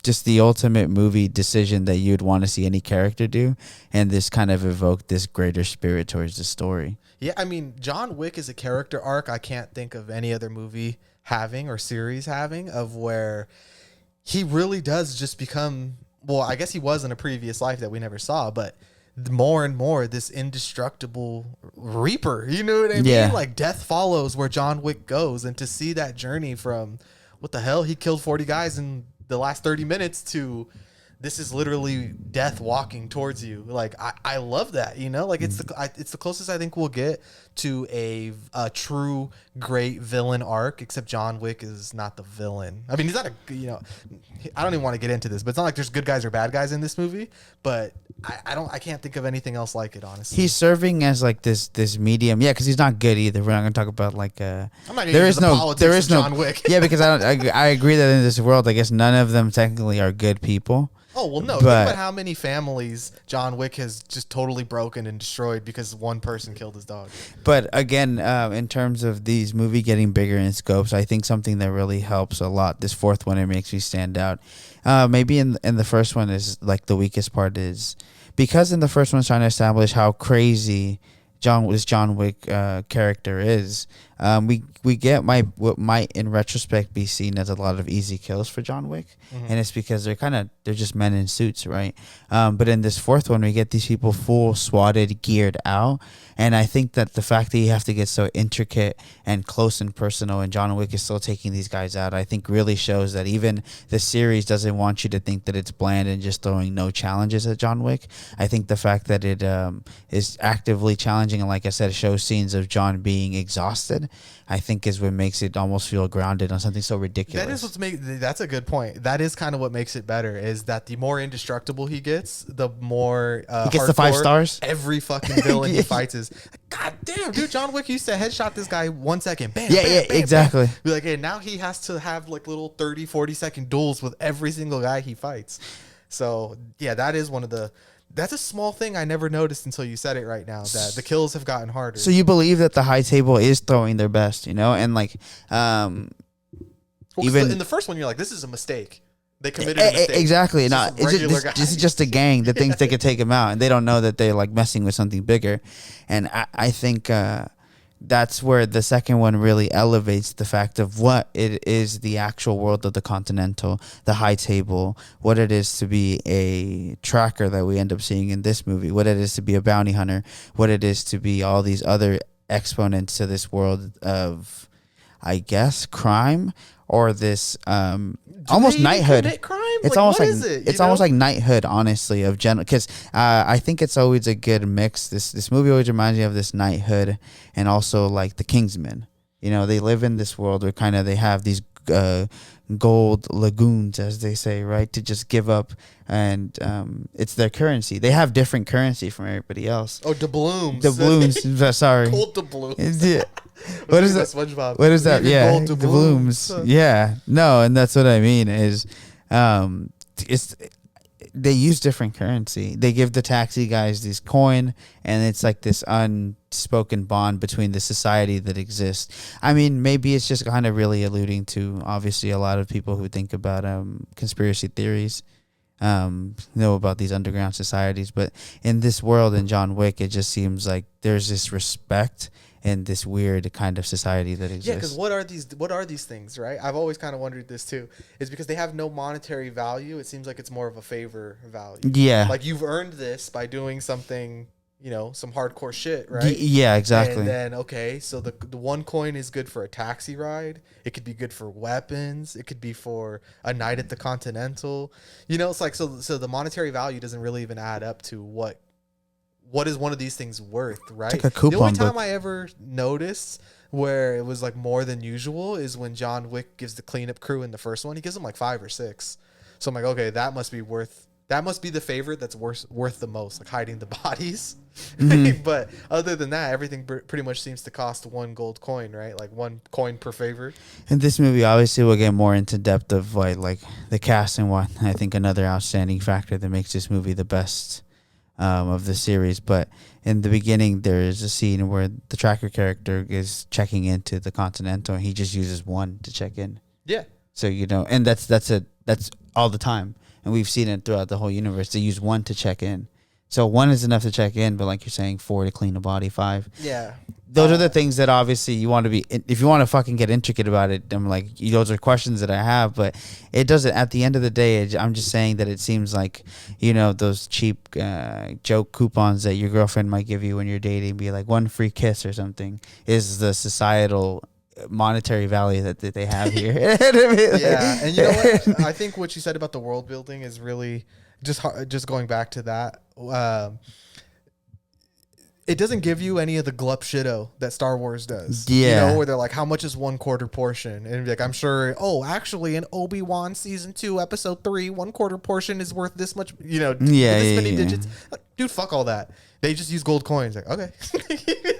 just the ultimate movie decision that you'd want to see any character do, and this kind of evoked this greater spirit towards the story. Yeah, I mean, John Wick is a character arc I can't think of any other movie having or series having, of where he really does just become. Well, I guess he was in a previous life that we never saw, but more and more this indestructible reaper, you know what I mean? Yeah. Like, death follows where John Wick goes, and to see that journey from what the hell, he killed 40 guys in the last 30 minutes to this is literally death walking towards you. Like, I love that, like it's the closest I think we'll get to a true great villain arc, except John Wick is not the villain. I mean, he's not I don't even want to get into this, but it's not like there's good guys or bad guys in this movie, but I can't think of anything else like it, honestly. He's serving as like this medium, because he's not good either. We're not going to talk about like I'm not there is no John Wick. Yeah, because I agree that in this world, I guess none of them technically are good people. Oh, well, no. Think about how many families John Wick has just totally broken and destroyed because one person killed his dog. But again, in terms of these movie getting bigger in scopes, I think something that really helps a lot, this fourth one, it makes me stand out. Maybe in the first one is like the weakest part is because in the first one it's trying to establish how crazy John Wick character is. We get what might in retrospect be seen as a lot of easy kills for John Wick, and it's because they're just men in suits, right? But in this fourth one, we get these people full swatted, geared out, and I think that the fact that you have to get so intricate and close and personal, and John Wick is still taking these guys out, I think really shows that even the series doesn't want you to think that it's bland and just throwing no challenges at John Wick. I think the fact that it is actively challenging, and like I said, shows scenes of John being exhausted, I think is what makes it almost feel grounded on something so ridiculous. That's a good point. That is kind of what makes it better, is that the more indestructible he gets, the more he gets the 5 stars. Every fucking villain he fights is, God damn, dude, John Wick used to headshot this guy 1 second. Bam, yeah, bam, bam, exactly. Bam. Be like, hey, now he has to have like little 30, 40 second duels with every single guy he fights. So yeah, that is one of the That's a small thing I never noticed until you said it right now, that the kills have gotten harder. So you believe that the high table is throwing their best, and like, even in the first one, you're like, this is a mistake. They committed a mistake. Exactly. It's No, this is just a gang that thinks they could take him out, and they don't know that they're like messing with something bigger. And I think that's where the second one really elevates the fact of what it is, the actual world of the Continental, the high table, what it is to be a tracker that we end up seeing in this movie, what it is to be a bounty hunter, what it is to be all these other exponents to this world of, I guess, crime, or this almost knighthood. It's almost like it's almost like knighthood, honestly, of general. Because I think it's always a good mix. This movie always reminds me of this knighthood, and also like the Kingsmen. They live in this world where kind of they have these gold lagoons, as they say, right, to just give up, and it's their currency. They have different currency from everybody else. Oh, doubloons. Doubloons. Sorry. Gold doubloons. Yeah. What is that? SpongeBob. What is that? Yeah, gold doubloons. Yeah, no, and that's what I mean is, it's they use different currency. They give the taxi guys this coin, and it's like this unspoken bond between the society that exists. I mean, maybe it's just kind of really alluding to, obviously, a lot of people who think about conspiracy theories know about these underground societies. But in this world, in John Wick, it just seems like there's this respect and this weird kind of society that exists. Yeah, because what are these things, right? I've always kind of wondered this too. Is because they have no monetary value. It seems like it's more of a favor value. Yeah. Like you've earned this by doing something, some hardcore shit, right? Yeah, exactly. And then, okay, so the one coin is good for a taxi ride. It could be good for weapons. It could be for a night at the Continental. It's like, so the monetary value doesn't really even add up to what is one of these things worth, right? It's like a coupon the only time book. I ever noticed where it was like more than usual is when John Wick gives the cleanup crew in the first one. He gives them like 5 or 6. So I'm like, okay, that must be the favorite that's worth the most, like hiding the bodies. Mm-hmm. But other than that, everything pretty much seems to cost 1 gold coin, right? Like 1 coin per favor. In this movie, obviously, we'll get more into depth of like the cast and what I think another outstanding factor that makes this movie the best of the series. But in the beginning, there is a scene where the tracker character is checking into the Continental, and he just uses 1 to check in. Yeah. So and that's all the time, and we've seen it throughout the whole universe. They use 1 to check in. So 1 is enough to check in, but like you're saying, 4 to clean a body, 5. Yeah. Those are the things that obviously you want to be, if you want to fucking get intricate about it, I'm like, those are questions that I have, but it doesn't, at the end of the day, I'm just saying that it seems like, those cheap joke coupons that your girlfriend might give you when you're dating, be like 1 free kiss or something, is the societal monetary value that they have here. Yeah. And you know what? I think what you said about the world building is really just going back to that. It doesn't give you any of the glup shitto that Star Wars does. Yeah. Where they're like, how much is 1/4 portion? And like, I'm sure, actually in Obi-Wan season 2, episode 3, 1/4 portion is worth this much, this many digits. Like, dude, fuck all that. They just use gold coins. Like, okay.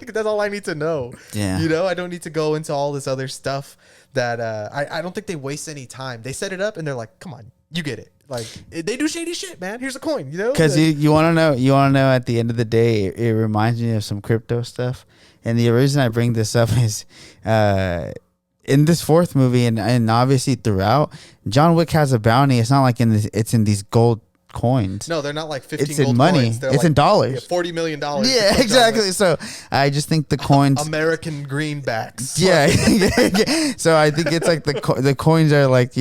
That's all I need to know. Yeah. I don't need to go into all this other stuff that I don't think they waste any time. They set it up and they're like, come on, you get it. Like, they do shady shit, man. Here's a coin, Because you want to know, at the end of the day, it reminds me of some crypto stuff. And the reason I bring this up is in this 4th movie, and obviously throughout, John Wick has a bounty. It's not like it's in these gold coins. No, they're not like 15 it's gold in money. coins. They're it's like, in dollars. Yeah, $40 million. Yeah, exactly. So I just think the coins... American greenbacks. Yeah. So I think it's like the coins are like,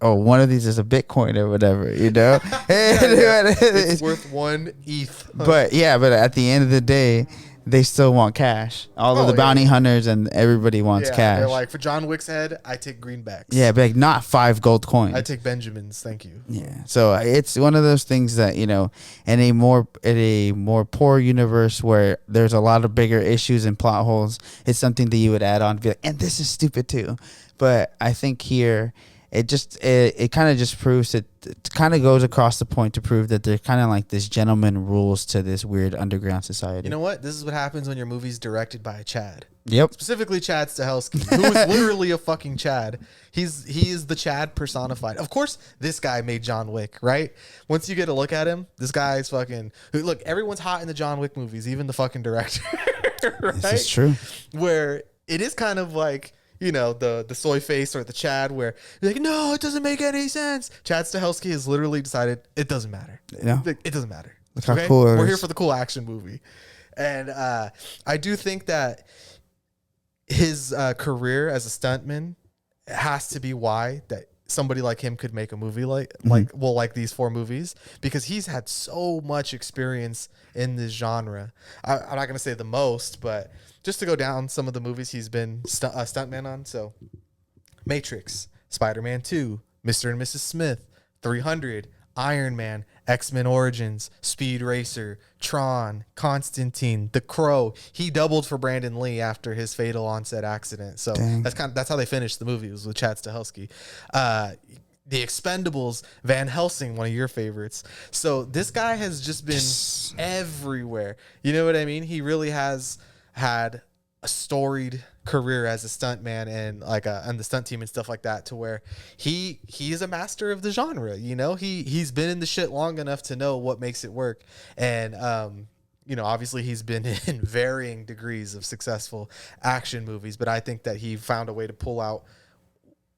one of these is a Bitcoin or whatever, Yeah. It's worth 1 ETH. But at the end of the day, they still want cash. All of the bounty hunters and everybody wants cash. They're like, for John Wick's head, I take greenbacks. Yeah, but like not 5 gold coins. I take Benjamins, thank you. Yeah. So it's one of those things that, in a more poor universe where there's a lot of bigger issues and plot holes, it's something that you would add on and be like, and this is stupid too. But I think here it kind of just proves that it kind of goes across the point to prove that they're kind of like this gentleman rules to this weird underground society. You know what? This is what happens when your movie's directed by a Chad. Yep. Specifically Chad Stahelski, who is literally a fucking Chad. He is the Chad personified. Of course, this guy made John Wick, right? Once you get a look at him, this guy's fucking... Look, everyone's hot in the John Wick movies, even the fucking director. Right? This is true. Where it is kind of like, you know, the soy face or the Chad where you're like, no, it doesn't make any sense. Chad Stahelski has literally decided it doesn't matter. It doesn't matter. Look how cool it We're is. here for the cool action movie. And I do think that his career as a stuntman has to be why that somebody like him could make a movie like these 4 movies, because he's had so much experience in this genre. I'm not going to say the most, but just to go down some of the movies he's been a stuntman on. So Matrix, Spider-Man 2, Mr. and Mrs. Smith, 300, Iron Man, X-Men Origins, Speed Racer, Tron, Constantine, The Crow. He doubled for Brandon Lee after his fatal onset accident. So that's how they finished the movie, was with Chad Stahelski. The Expendables, Van Helsing, one of your favorites. So this guy has just been everywhere. You know what I mean? He really has had a storied career as a stuntman and on the stunt team and stuff like that, to where he is a master of the genre. You know, he's been in the shit long enough to know what makes it work. And you know, obviously he's been in varying degrees of successful action movies, but I think that he found a way to pull out,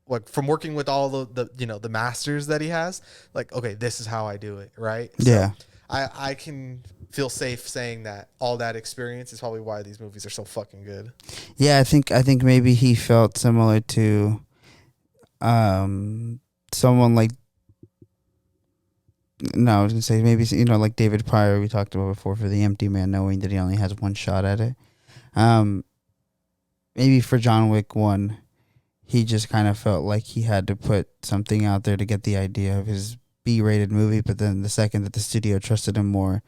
like, from working with all the you know, the masters that he has, like, okay, this is how I do it, right? Yeah. So I can feel safe saying that all that experience is probably why these movies are so fucking good. Yeah, I think maybe he felt similar to someone like, no, I was gonna say maybe, you know, like David Pryor we talked about before for The Empty Man, knowing that he only has one shot at it. Maybe for John Wick 1, he just kind of felt like he had to put something out there to get the idea of his B-rated movie, but then the second that the studio trusted him more,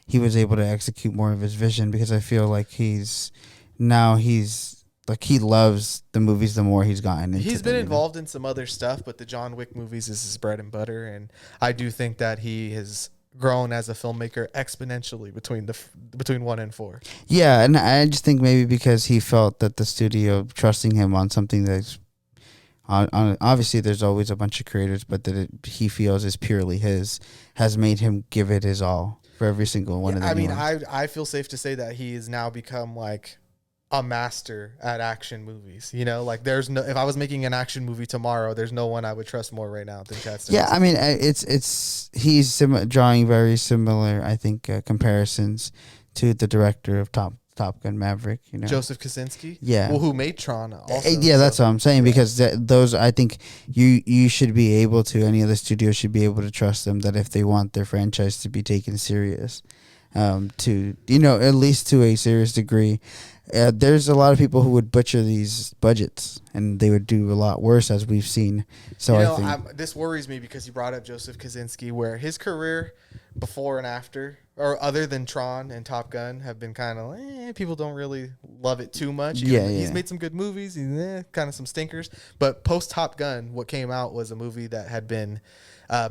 he was able to execute more of his vision, because I feel like he's like, he loves the movies the more he's gotten into. He's been involved in some other stuff, but the John Wick movies is his bread and butter, and I do think that he has grown as a filmmaker exponentially between 1 and 4. Yeah, and I just think maybe because he felt that the studio trusting him on something that's obviously there's always a bunch of creators, but that he feels is purely his, has made him give it his all for every single one of them. I mean, I feel safe to say that he has now become like a master at action movies. You know, like there's no, if I was making an action movie tomorrow, there's no one I would trust more right now than Chad Stahelski. Yeah, I mean, he's drawing very similar, I think, comparisons to the director of Top Gun Maverick, you know, Joseph Kosinski. Yeah, well, who made Tron also. Yeah, that's what I'm saying, because those, I think you should be able to, any of the studios should be able to trust them, that if they want their franchise to be taken serious, to, you know, at least to a serious degree. There's a lot of people who would butcher these budgets, and they would do a lot worse, as we've seen. So, you know, I think this worries me, because you brought up Joseph Kosinski, where his career before and after, or other than Tron and Top Gun, have been kind of people don't really love it too much. He's made some good movies, kind of some stinkers. But post Top Gun, what came out was a movie that had been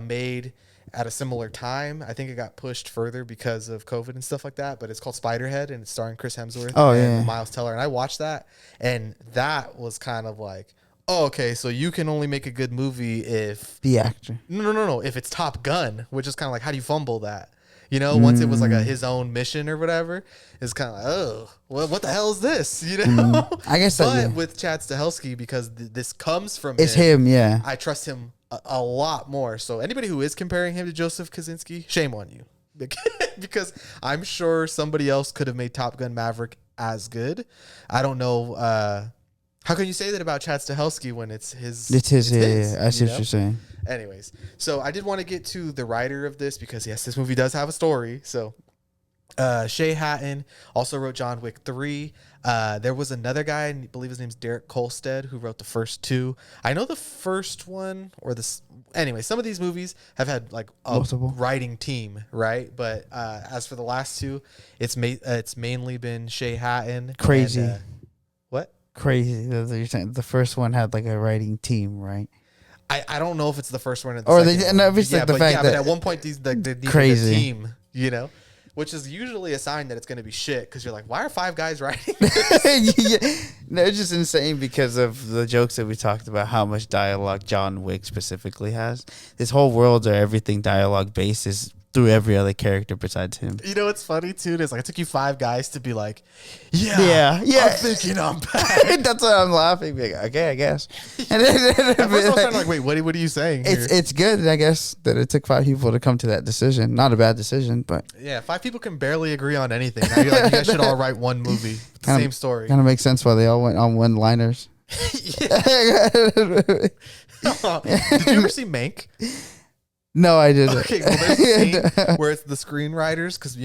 made at a similar time. I think it got pushed further because of COVID and stuff like that, but it's called Spiderhead, and it's starring Chris Hemsworth and Miles Teller. And I watched that, and that was kind of like, oh, okay, so you can only make a good movie if the actor. No. If it's Top Gun, which is kind of like, how do you fumble that? You know, once it was like his own mission or whatever, it's kind of like, oh, well, what the hell is this? You know, I guess. But with Chad Stahelski, because this comes from it's him. Yeah, I trust him a lot more. So anybody who is comparing him to Joseph Kosinski, shame on you, because I'm sure somebody else could have made Top Gun Maverick as good. I don't know. How can you say that about Chad Stahelski when it's his? It's his. I see what you're saying. Anyways, so I did want to get to the writer of this, because yes, this movie does have a story. So Shay Hatton also wrote John Wick 3. There was another guy, I believe his name's Derek Kolstad, who wrote the first 2. I know the first one, or this. Anyway, some of these movies have had like a multiple writing team, right? But as for the last 2, it's mainly been Shay Hatton. Crazy. And, what? Crazy. You're saying the first one had like a writing team, right? I don't know if it's the first one or the Or second they, one. and obviously Yeah, the but fact but that at one point they needed crazy. a team, you know, which is usually a sign that it's going to be shit because you're like, why are 5 guys writing? yeah. No, it's just insane because of the jokes that we talked about, how much dialogue John Wick specifically has. This whole world or everything dialogue based is through every other character besides him. You know what's funny too? It's like it took you 5 guys to be like, yeah. I'm thinking I'm back. That's why I'm laughing. Like, okay, I guess. And At first I was kind of like, wait, what are you saying here? it's good, I guess, that it took 5 people to come to that decision. Not a bad decision, but Yeah, 5 people can barely agree on anything. Now you're like, you guys should all write one movie, the same story. kind of makes sense why they all went on one-liners. Did you ever see Mank? No, I didn't. Okay, well, there's a scene where it's the screenwriters, because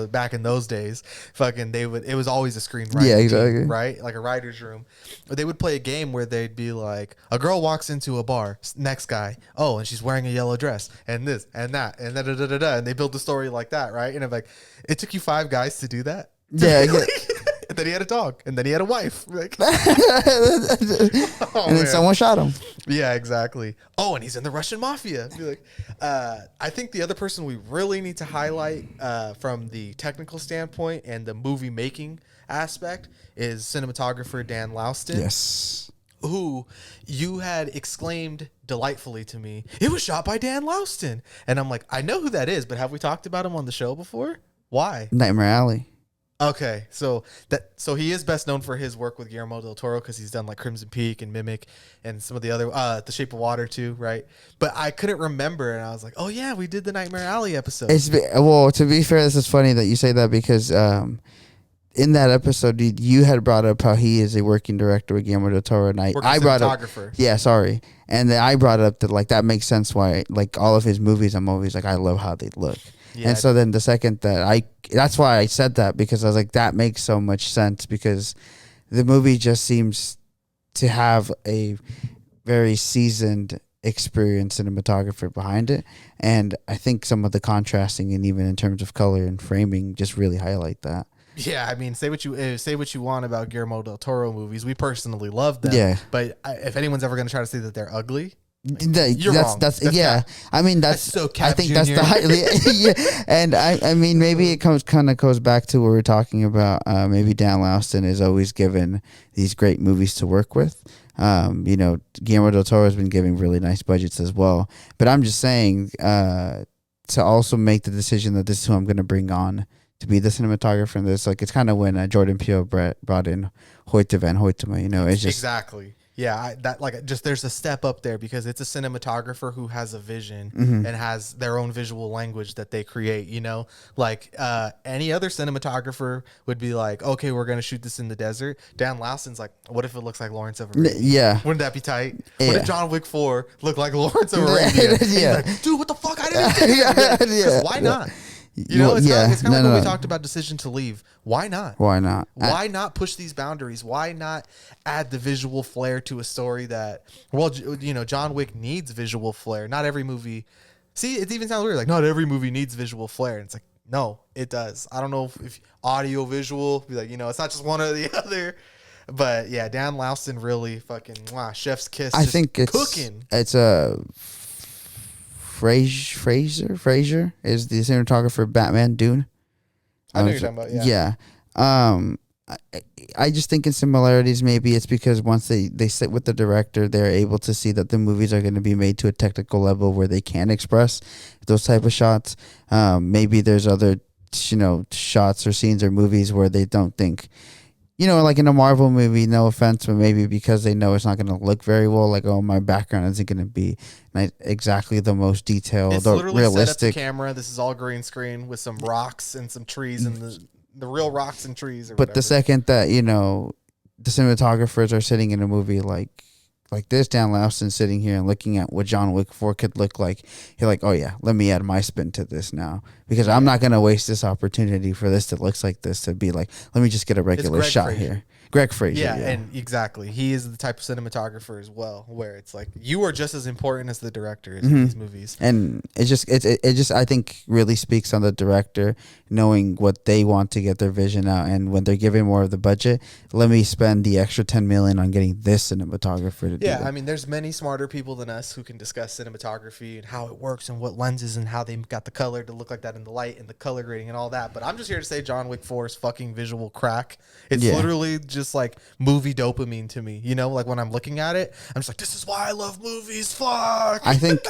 back in those days, fucking it was always a screenwriting Yeah, exactly. team, right? Like a writer's room. But they would play a game where they'd be like, a girl walks into a bar, next guy, oh, and she's wearing a yellow dress, and this and that, and da, and they build the story like that, right? And I'm like, it took you 5 guys to do that. Yeah, And then he had a dog, and then he had a wife. Like, and then man. someone shot him. Yeah, exactly. Oh, and he's in the Russian mafia. Be like, I think the other person we really need to highlight from the technical standpoint and the movie making aspect is cinematographer Dan Lauston. Yes. Who you had exclaimed delightfully to me, it was shot by Dan Lauston. And I'm like, I know who that is, but have we talked about him on the show before? Why? Nightmare Alley. Okay, so he is best known for his work with Guillermo del Toro because he's done like Crimson Peak and Mimic and some of the other The Shape of Water too, right? But I couldn't remember, and I was like, oh yeah, we did the Nightmare Alley episode. Well, to be fair, this is funny that you say that because in that episode you had brought up how he is a working director with Guillermo del Toro, and I brought up, yeah, sorry, and then I brought up that like that makes sense why like all of his movies, I'm always like I love how they look. Yeah. And so then the second that that's why I said that, because I was like, that makes so much sense, because the movie just seems to have a very seasoned, experienced cinematographer behind it. And I think some of the contrasting and even in terms of color and framing just really highlight that. Yeah, I mean, say what you want about Guillermo del Toro movies. We personally love them. Yeah. But if anyone's ever going to try to say that they're ugly, You're wrong. That's yeah. I mean, that's so Cap I think Jr. that's the yeah. And I mean, maybe it goes back to what we're talking about. Maybe Dan Lauston is always given these great movies to work with. You know, Guillermo del Toro has been giving really nice budgets as well. But I'm just saying to also make the decision that this is who I'm going to bring on to be the cinematographer in this. Like, it's kind of when Jordan Peele brought in Hoyte van Hoytema. You know, it's just exactly. Yeah, there's a step up there because it's a cinematographer who has a vision and has their own visual language that they create, you know? Like any other cinematographer would be like, okay, we're going to shoot this in the desert. Dan Lauston's like, what if it looks like Lawrence of Arabia? Yeah. Wouldn't that be tight? Yeah. What if John Wick 4 looked like Lawrence of Arabia? Yeah. Like, dude, what the fuck? I didn't think Yeah. Why not? You know, it's kind of like when we talked about Decision to Leave. Why not? Why not? Why not push these boundaries? Why not add the visual flair to a story that, well, you know, John Wick needs visual flair. Not every movie. See, it even sounds weird. Like, not every movie needs visual flair. And it's like, no, it does. I don't know if audio, visual, be like, you know, it's not just one or the other. But yeah, Dan Lauston really fucking, chef's kiss. I think it's cooking. It's a Fraser is the cinematographer Batman Dune. I know what you're talking about. Yeah. I just think in similarities, maybe it's because once they sit with the director, they're able to see that the movies are going to be made to a technical level where they can express those type of shots. Maybe there's other, you know, shots or scenes or movies where they don't think, you know, like in a Marvel movie, no offense, but maybe because they know it's not going to look very well, like, oh, my background isn't going to be exactly the most detailed it's or literally realistic. Set up the camera. This is all green screen with some rocks and some trees and the real rocks and trees. Or but whatever. the second that, you know, the cinematographers are sitting in a movie like this, Dan Lauston sitting here and looking at what John Wick 4 could look like, you're like, oh yeah, let me add my spin to this now, because I'm not going to waste this opportunity for this that looks like this to be like, let me just get a regular shot here. Greg Fraser. Yeah, and exactly. He is the type of cinematographer as well, where it's like you are just as important as the director is in these movies. And it just I think really speaks on the director knowing what they want to get their vision out, and when they're giving more of the budget, let me spend the extra $10 million on getting this cinematographer to do Yeah, that. I mean, there's many smarter people than us who can discuss cinematography and how it works and what lenses and how they got the color to look like that in the light and the color grading and all that. But I'm just here to say John Wick 4 is fucking visual crack. It's literally just like movie dopamine to me. You know, like when I'm looking at it, I'm just like, this is why I love movies. Fuck. I think,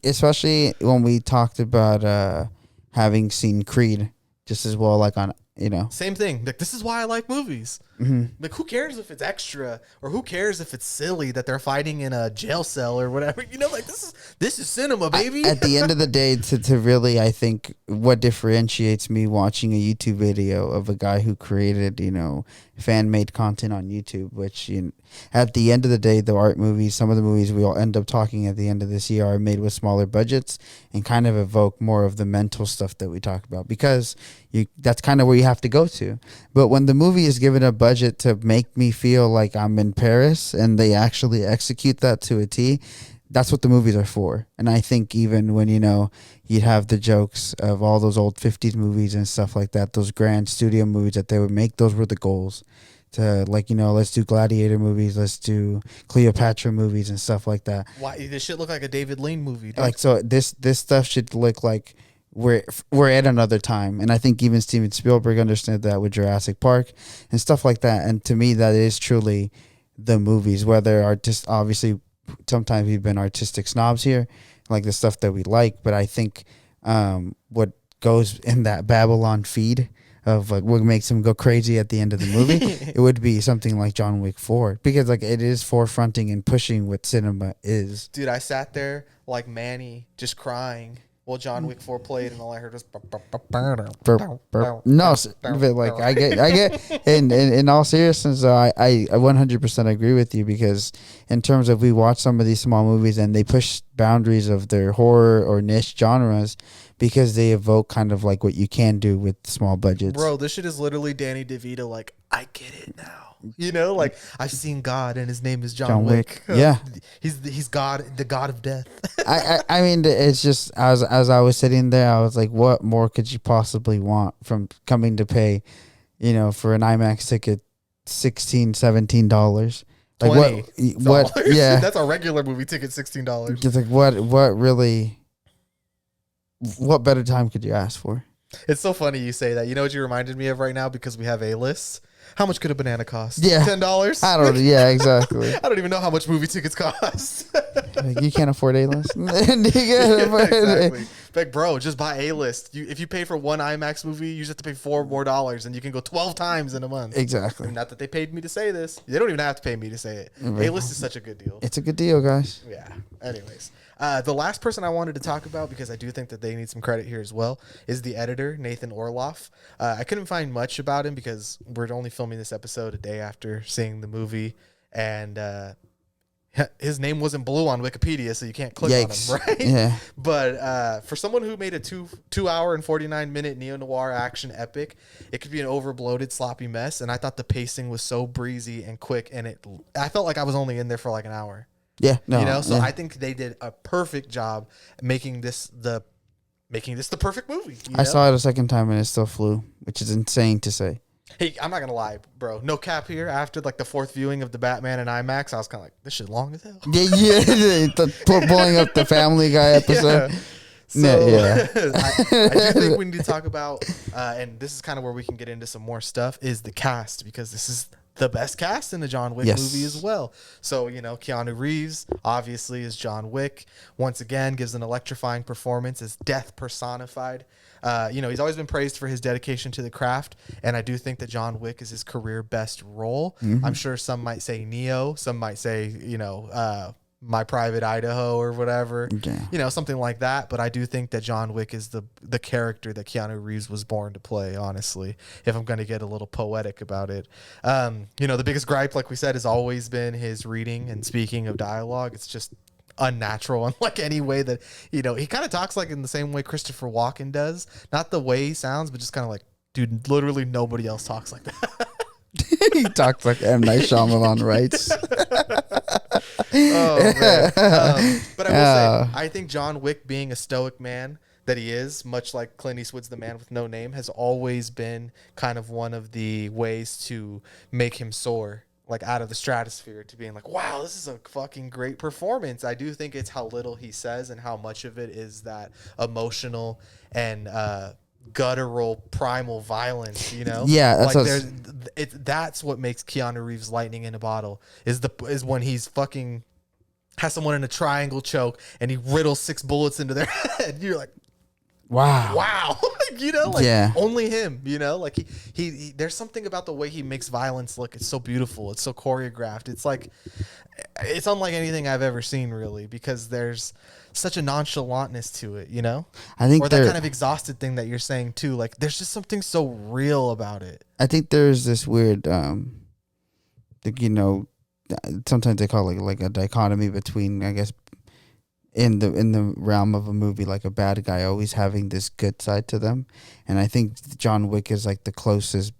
especially when we talked about having seen Creed just as well, like on, Same thing. Like, this is why I like movies. Like, who cares if it's extra or who cares if it's silly that they're fighting in a jail cell or whatever? You know, like this is cinema, baby. At the end of the day, to really, I think what differentiates me watching a YouTube video of a guy who created, fan-made content on YouTube, which, at the end of the day, the art movies, some of the movies we all end up talking at the end of this year are made with smaller budgets and kind of evoke more of the mental stuff that we talk about, because that's kind of where you have to go to. But when the movie is given a budget to make me feel like I'm in Paris and they actually execute that to a T, that's what the movies are for. And I think even when, you'd have the jokes of all those old 50s movies and stuff like that, those grand studio movies that they would make, those were the goals. To let's do Gladiator movies, let's do Cleopatra movies and stuff like that. Why this shit look like a David Lean movie, dude. Like, so this stuff should look like we're at another time. And I think even Steven Spielberg understood that with Jurassic Park and stuff like that. And to me, that is truly the movies, whether obviously sometimes we've been artistic snobs here, like the stuff that we like. But I think what goes in that Babylon feed of like what makes him go crazy at the end of the movie, it would be something like John Wick 4, because like it is forefronting and pushing what cinema is. Dude, I sat there like Manny just crying while John Wick 4 played, and all I heard was no, but like I get in all seriousness, I 100% agree with you, because in terms of, we watch some of these small movies and they push boundaries of their horror or niche genres because they evoke kind of like what you can do with small budgets. Bro, this shit is literally Danny DeVito. Like, I get it now. Like I've seen God, and his name is John Wick. Yeah, he's God, the God of death. I mean, it's just as I was sitting there, I was like, what more could you possibly want from coming to pay, for an IMAX ticket, $16-17. Like what? Yeah, that's a regular movie ticket, $16. It's like what really? What better time could you ask for? It's so funny you say that. You know what you reminded me of right now, because we have A-lists. How much could a banana cost? Yeah, $10. I don't. Yeah, exactly. I don't even know how much movie tickets cost. Like, you can't afford A-list. Exactly. Like, bro, just buy A-list. If you pay for one IMAX movie, you just have to pay $4 more, and you can go 12 times in a month. Exactly. Not that they paid me to say this. They don't even have to pay me to say it. A-list is such a good deal. It's a good deal, guys. Yeah. Anyways. The last person I wanted to talk about, because I do think that they need some credit here as well, is the editor, Nathan Orloff. I couldn't find much about him because we're only filming this episode a day after seeing the movie, and his name wasn't blue on Wikipedia, so you can't click on him, right? Yeah. But for someone who made a 2 hour and 49-minute neo-noir action epic, it could be an overbloated, sloppy mess, and I thought the pacing was so breezy and quick, and I felt like I was only in there for like an hour. Yeah, no, so I think they did a perfect job making this the perfect movie. I saw it a second time and it still flew, which is insane to say. Hey, I'm not gonna lie, bro. No cap here. After like the fourth viewing of the Batman in IMAX, I was kind of like, this shit long as hell. Yeah. Pulling up the Family Guy episode. Yeah. So I do think we need to talk about, and this is kind of where we can get into some more stuff, is the cast, because this is the best cast in the John Wick movie as well. So, Keanu Reeves obviously is John Wick. Once again, gives an electrifying performance as death personified. He's always been praised for his dedication to the craft, and I do think that John Wick is his career best role. Mm-hmm. I'm sure some might say Neo, some might say, My Private Idaho or whatever, something like that. But I do think that John Wick is the character that Keanu Reeves was born to play, honestly, if I'm going to get a little poetic about it. The biggest gripe, like we said, has always been his reading and speaking of dialogue. It's just unnatural in like any way that, he kind of talks like in the same way Christopher Walken does. Not the way he sounds, but just kind of like, dude, literally nobody else talks like that. He talks like M. Night Shyamalan writes. Oh man! But I will say, I think John Wick, being a stoic man that he is, much like Clint Eastwood's The Man with No Name, has always been kind of one of the ways to make him soar, like out of the stratosphere to being like, wow, this is a fucking great performance. I do think it's how little he says and how much of it is that emotional and guttural primal violence, you know? Yeah, that's like that's what makes Keanu Reeves lightning in a bottle is when he's fucking has someone in a triangle choke and he riddles 6 bullets into their head. You're like, wow. You know, like only him, you know, like he there's something about the way he makes violence look. It's so beautiful. It's so choreographed. It's like, it's unlike anything I've ever seen, really, because there's such a nonchalantness to it, you know? I think, or that kind of exhausted thing that you're saying too. Like there's just something so real about it. I think there's this weird, you know, sometimes they call it like a dichotomy between, I guess, in the realm of a movie, like a bad guy always having this good side to them, and I think John Wick is like the closest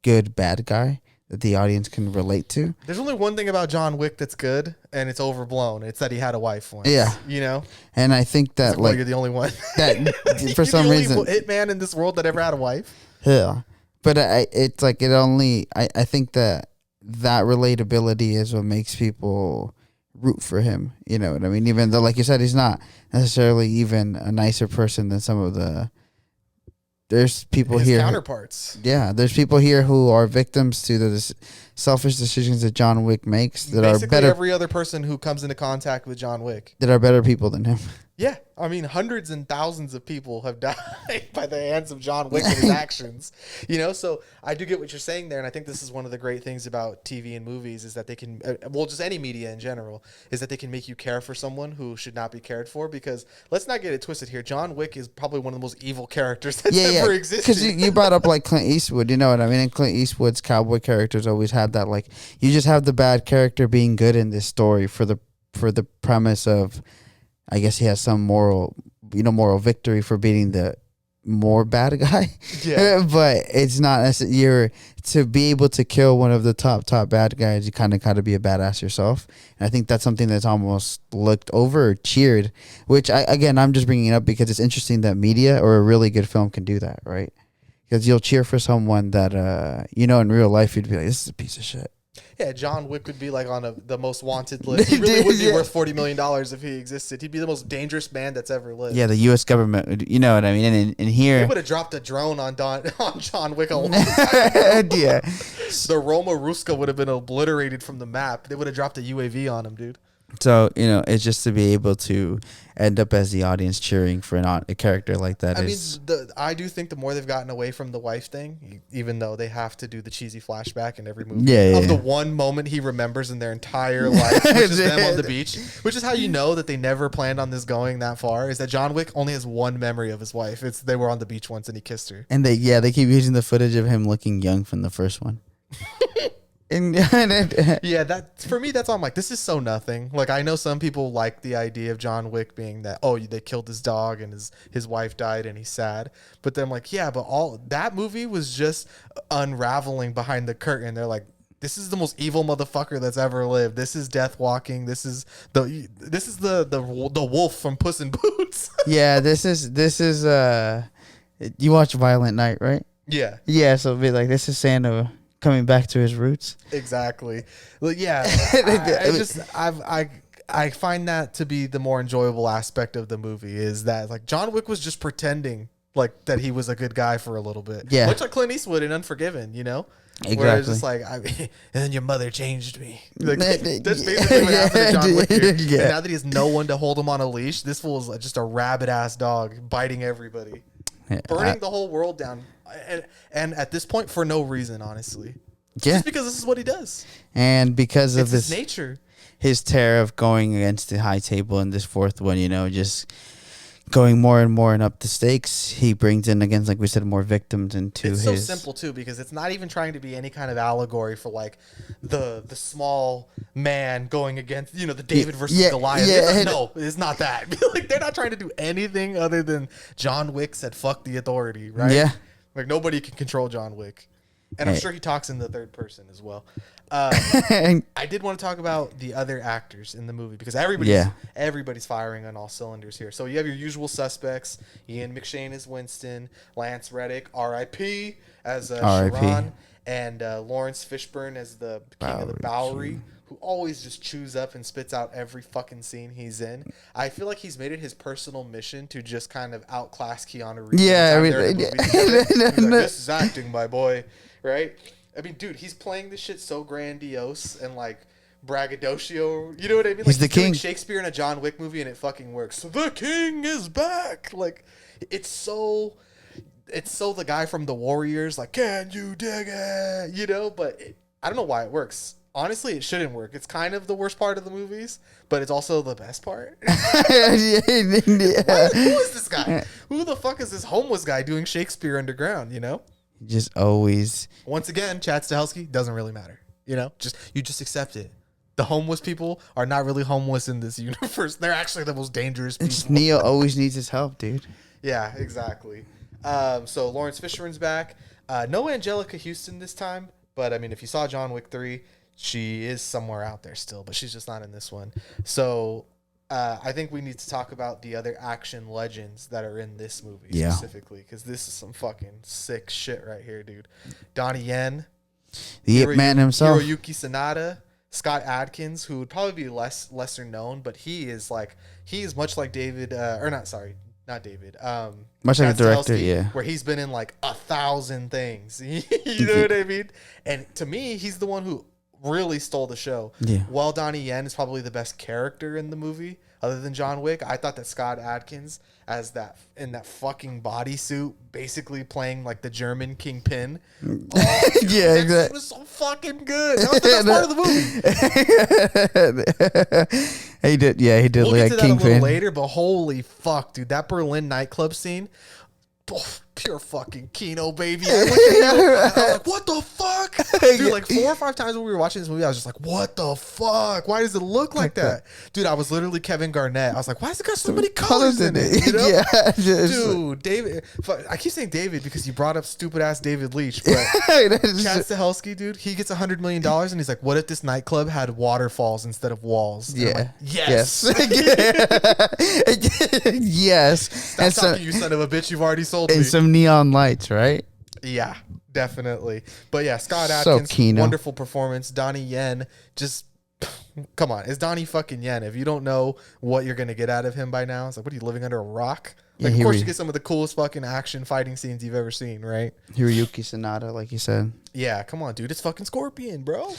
good bad guy that the audience can relate to. There's only one thing about John Wick that's good, and it's overblown. It's that he had a wife once. Yeah, you know. And I think that well, you're the only one that for some reason hitman in this world that ever had a wife. Yeah, but it's like I think that relatability is what makes people root for him, you know what I mean? Even though, like you said, he's not necessarily even a nicer person than some of there's people his here counterparts. There's people here who are victims to the selfish decisions that John Wick makes that basically are better. Every other person who comes into contact with John Wick that are better people than him. Yeah, I mean, hundreds and thousands of people have died by the hands of John Wick and his actions. You know, so I do get what you're saying there, and I think this is one of the great things about TV and movies is that they can, well, just any media in general, is that they can make you care for someone who should not be cared for. Because let's not get it twisted here. John Wick is probably one of the most evil characters that's ever existed. Because you brought up like Clint Eastwood, you know what I mean? And Clint Eastwood's cowboy characters always have that, like, you just have the bad character being good in this story for the premise of, I guess he has some moral victory for beating the more bad guy. Yeah. But it's not necessarily, to be able to kill one of the top bad guys, you kind of got to be a badass yourself. And I think that's something that's almost looked over or cheered, which I'm just bringing it up because it's interesting that media or a really good film can do that, right? Because you'll cheer for someone that, in real life, you'd be like, this is a piece of shit. Yeah, John Wick would be like on the most wanted list. He really would be worth $40 million if he existed. He'd be the most dangerous man that's ever lived. Yeah, the U.S. government, you know what I mean? And here... They would have dropped a drone on John Wick a long time ago. Yeah. The Roma Ruska would have been obliterated from the map. They would have dropped a UAV on him, dude. So, it's just to be able to end up as the audience cheering for a character like that. I do think the more they've gotten away from the wife thing, even though they have to do the cheesy flashback in every movie the one moment he remembers in their entire life, which is them on the beach, which is how you know that they never planned on this going that far, is that John Wick only has one memory of his wife. It's they were on the beach once and he kissed her. And they keep using the footage of him looking young from the first one. Yeah, that for me, that's all I'm like, this is so nothing. Like, I know some people like the idea of John Wick being that, oh, they killed his dog and his wife died and he's sad. But then I'm like, yeah, but all that movie was just unraveling behind the curtain. They're like, this is the most evil motherfucker that's ever lived. This is Death Walking. This is the wolf from Puss in Boots. Yeah, this is you watch Violent Night, right? Yeah. Yeah, so it'd be like, this is Santa coming back to his roots. Exactly. Well, yeah. I find that to be the more enjoyable aspect of the movie, is that like John Wick was just pretending like that he was a good guy for a little bit. Yeah. Much like Clint Eastwood in Unforgiven, you know? Exactly. Where it's just like, and then your mother changed me. Like, that's basically what happened to John Wick here. Yeah. And now that he has no one to hold him on a leash, this fool is just a rabid ass dog biting everybody. Yeah, burning the whole world down. And at this point, for no reason, honestly. Yeah. Just because this is what he does. And because of his nature. His terror of going against the high table in this fourth one, just going more and more and up the stakes, he brings in, again, like we said, more victims into it's so simple, too, because it's not even trying to be any kind of allegory for, like, the small man going against, the David versus Goliath. Yeah. No, it's not that. Like, they're not trying to do anything other than John Wick said, fuck the authority, right? Yeah. Like, nobody can control John Wick. And I'm sure he talks in the third person as well. I did want to talk about the other actors in the movie because everybody's firing on all cylinders here. So you have your usual suspects. Ian McShane as Winston, Lance Reddick, R.I.P. as Sharon, and Lawrence Fishburne as the king of the Bowery, who always just chews up and spits out every fucking scene he's in. I feel like he's made it his personal mission to just kind of outclass Keanu Reeves. Yeah, this is acting, my boy, right? I mean, dude, he's playing this shit so grandiose and like braggadocio. You know what I mean? Like, he's the king. Shakespeare in a John Wick movie, and it fucking works. The king is back. Like, it's so the guy from the Warriors. Like, can you dig it? You know, but I don't know why it works. Honestly, it shouldn't work. It's kind of the worst part of the movies, but it's also the best part. Who is this guy? Who the fuck is this homeless guy doing Shakespeare underground? You know. Just always. Once again, Chad Stahelski, doesn't really matter. You know, you just accept it. The homeless people are not really homeless in this universe. They're actually the most dangerous people. Neo always needs his help, dude. Yeah, exactly. So Lawrence Fishburne's back. No Angelica Houston this time, but I mean, if you saw John Wick 3, she is somewhere out there still, but she's just not in this one. So I think we need to talk about the other action legends that are in this movie specifically, because this is some fucking sick shit right here, dude. Donnie Yen, the Ip Man himself, Hiroyuki Sanada, Scott Adkins, who would probably be lesser known, but he is much like David, not David. Much like a director, where he's been in like 1,000 things. You know what I mean? And to me, he's the one who really stole the show. Yeah. While Donnie Yen is probably the best character in the movie, other than John Wick, I thought that Scott Adkins as in that fucking bodysuit, basically playing like the German kingpin. Oh, yeah, exactly. It was so fucking good. That was the best part of the movie. He did. Yeah, he did. We'll like get to that a little later, but holy fuck, dude, that Berlin nightclub scene. Pure fucking Kino, baby. I was like, what the fuck? Dude, like 4 or 5 times when we were watching this movie, I was just like, what the fuck? Why does it look like that? Dude, I was literally Kevin Garnett. I was like, why has it got so many colors in it? You know? Yeah, dude, David. I keep saying David because you brought up stupid ass David Leitch, but Chad Stahelski, dude, he gets $100 million and he's like, what if this nightclub had waterfalls instead of walls? And I'm like, yes. Yes. Stop talking, you son of a bitch. You've already sold me. And some neon lights, right? Yeah, definitely. But yeah, Scott Adkins, wonderful performance. Donnie Yen, just come on. It's Donnie fucking Yen. If you don't know what you're going to get out of him by now, it's like, what are you, living under a rock? Like, of course you get some of the coolest fucking action fighting scenes you've ever seen, right? Hiroyuki Sanada, like you said. Yeah, come on, dude. It's fucking Scorpion, bro.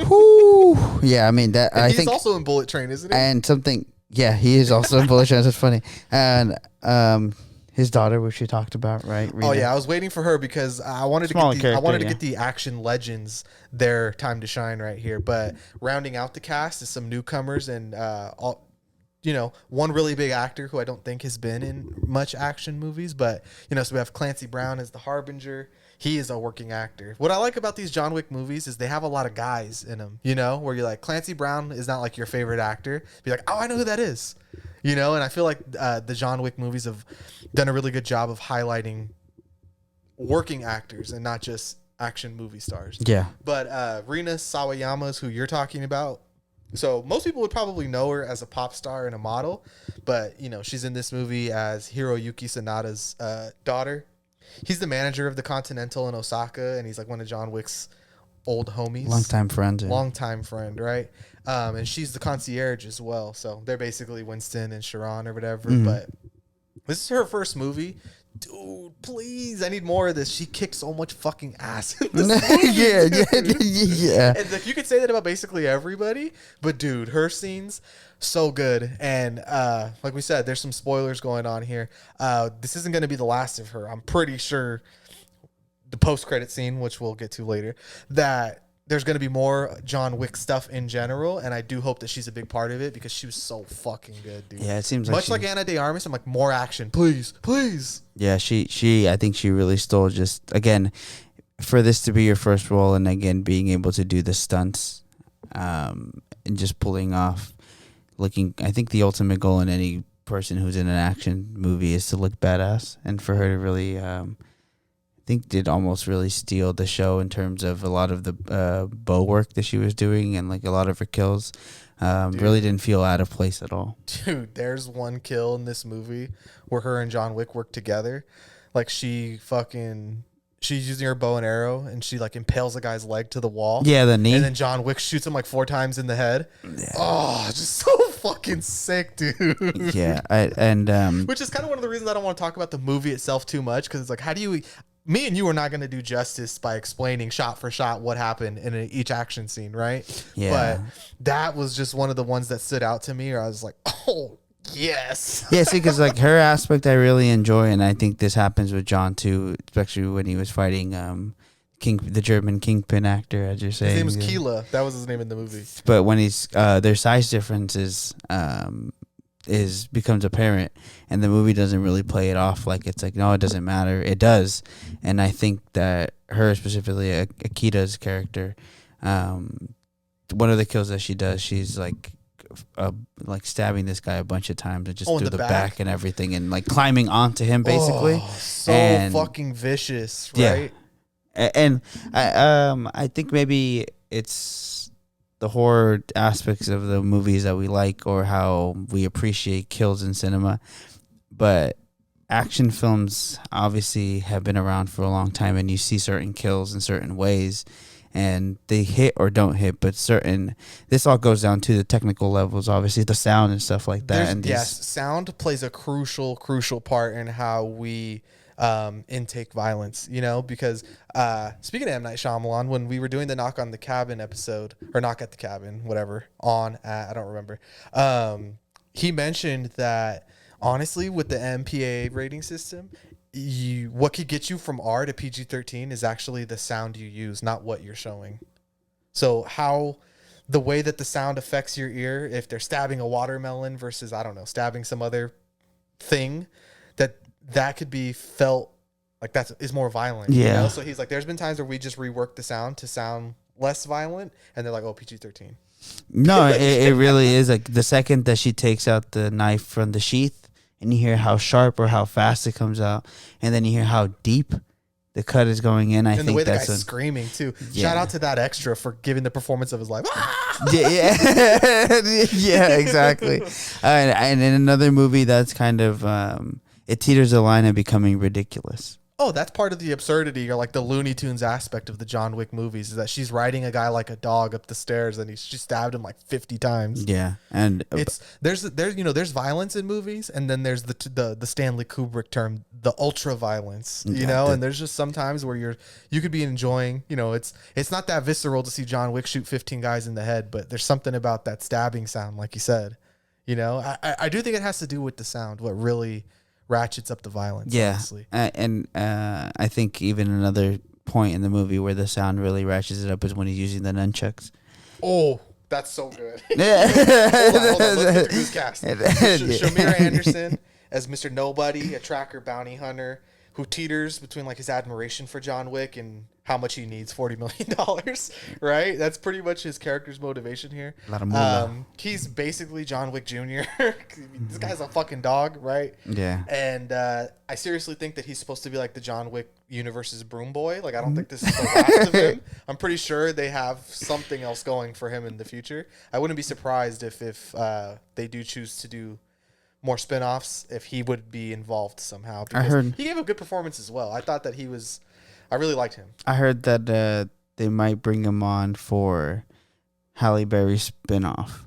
Whoo. Yeah, I mean, that and I think he's also in Bullet Train, isn't he? And something, yeah, he is also in Bullet Train. That's funny. And his daughter, which you talked about, right? Rena. Oh yeah, I was waiting for her because I wanted to get the action legends their time to shine right here. But rounding out the cast is some newcomers and one really big actor who I don't think has been in much action movies. But so we have Clancy Brown as the Harbinger. He is a working actor. What I like about these John Wick movies is they have a lot of guys in them. Where you're like, Clancy Brown is not like your favorite actor. Be like, oh, I know who that is. And I feel like the John Wick movies have done a really good job of highlighting working actors and not just action movie stars. Yeah. But Rina Sawayama is who you're talking about. So most people would probably know her as a pop star and a model. But, she's in this movie as Hiroyuki Sanada's daughter. He's the manager of the Continental in Osaka, and he's like one of John Wick's old homies. Longtime friend. Yeah. Longtime friend, right? And she's the concierge as well. So they're basically Winston and Sharon or whatever. Mm-hmm. But this is her first movie. Dude, please, I need more of this. She kicked so much fucking ass in this movie. Yeah. And like, you could say that about basically everybody, but dude, her scenes, so good. And like we said, there's some spoilers going on here. This isn't going to be the last of her. I'm pretty sure the post-credit scene, which we'll get to later, that there's going to be more John Wick stuff in general, and I do hope that she's a big part of it because she was so fucking good, dude. Yeah, it seems much like Ana de Armas. I'm like, more action, please. Yeah, she I think she really stole, just again, for this to be your first role, and again being able to do the stunts, and just pulling off, I think the ultimate goal in any person who's in an action movie is to look badass, and for her to really think did almost really steal the show in terms of a lot of the bow work that she was doing and like a lot of her kills. Really didn't feel out of place at all. Dude, there's one kill in this movie where her and John Wick work together. Like she's using her bow and arrow and she like impales a guy's leg to the wall. Yeah, the knee. And then John Wick shoots him like 4 times in the head. Yeah. Oh, just so fucking sick, dude. Yeah, which is kind of one of the reasons I don't want to talk about the movie itself too much, because it's like, me and you are not going to do justice by explaining shot for shot what happened in each action scene, right? Yeah. But that was just one of the ones that stood out to me, or I was like, oh, yes. Yeah, see, because like her aspect I really enjoy, and I think this happens with John too, especially when he was fighting the German kingpin actor, as you're saying. His name was Keela. That was his name in the movie. But when he's their size differences becomes apparent, and the movie doesn't really play it off like it's like, no, it doesn't matter. It does. And I think that her, specifically Akita's character, one of the kills that she does, she's like stabbing this guy a bunch of times and just through the back and everything, and like climbing onto him basically. Oh, so fucking vicious, right? Yeah. And I think maybe it's the horror aspects of the movies that we like, or how we appreciate kills in cinema. But action films obviously have been around for a long time, and you see certain kills in certain ways, and they hit or don't hit. But this all goes down to the technical levels, obviously the sound and stuff like that. Yes, sound plays a crucial part in how we intake violence, because speaking of M. Night Shyamalan, when we were doing the Knock on the Cabin episode, or Knock at the Cabin, whatever, I don't remember, he mentioned that honestly with the MPA rating system, what could get you from R to PG-13 is actually the sound you use, not what you're showing. So how the way that the sound affects your ear, if they're stabbing a watermelon versus, I don't know, stabbing some other thing, that could be felt like is more violent. Yeah. So he's like, there's been times where we just rework the sound to sound less violent, and they're like, oh, PG-13. No, it really is. Like the second that she takes out the knife from the sheath, and you hear how sharp or how fast it comes out, and then you hear how deep the cut is going in. I think the way that's the guy's screaming too. Yeah. Shout out to that extra for giving the performance of his life. Yeah, yeah, exactly. And in another movie, that's kind of it teeters the line of becoming ridiculous. Oh, that's part of the absurdity, or like the Looney Tunes aspect of the John Wick movies, is that she's riding a guy like a dog up the stairs, and she stabbed him like 50 times. Yeah, and there's violence in movies, and then there's the Stanley Kubrick term, the ultra violence, and there's just sometimes where you could be enjoying, it's not that visceral to see John Wick shoot 15 guys in the head, but there's something about that stabbing sound, like you said, I do think it has to do with the sound, what really ratchets up the violence. Yeah, honestly. And I think even another point in the movie where the sound really ratchets it up is when he's using the nunchucks. Oh, that's so good. Yeah. Hold on. Let's get through this cast. Shamira Anderson as Mr. Nobody, a tracker bounty hunter who teeters between like his admiration for John Wick and how much he needs $40 million, right? That's pretty much his character's motivation here. A lot of moolah. He's basically John Wick Jr. This guy's a fucking dog, right? Yeah. And I seriously think that he's supposed to be like the John Wick universe's broom boy. Like, I don't think this is the last of him. I'm pretty sure they have something else going for him in the future. I wouldn't be surprised if they do choose to do more spinoffs, if he would be involved somehow. I heard he gave a good performance as well. I thought that I really liked him. I heard that they might bring him on for Halle Berry's spinoff.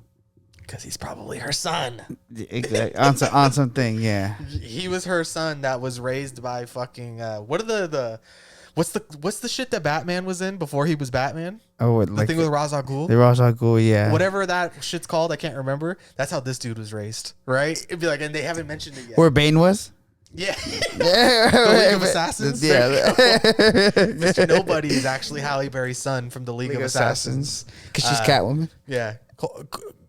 Because he's probably her son. Exactly. on something, yeah. He was her son that was raised by fucking what's the shit that Batman was in before he was Batman? Oh, the thing with Ra's al Ghul? The Ra's al Ghul, yeah. Whatever that shit's called, I can't remember. That's how this dude was raised, right? It'd be like, and they haven't mentioned it yet. Where Bane was? Yeah. The League of Assassins? Yeah. Mr. Nobody is actually Halle Berry's son from the League of Assassins. Because she's Catwoman. Yeah.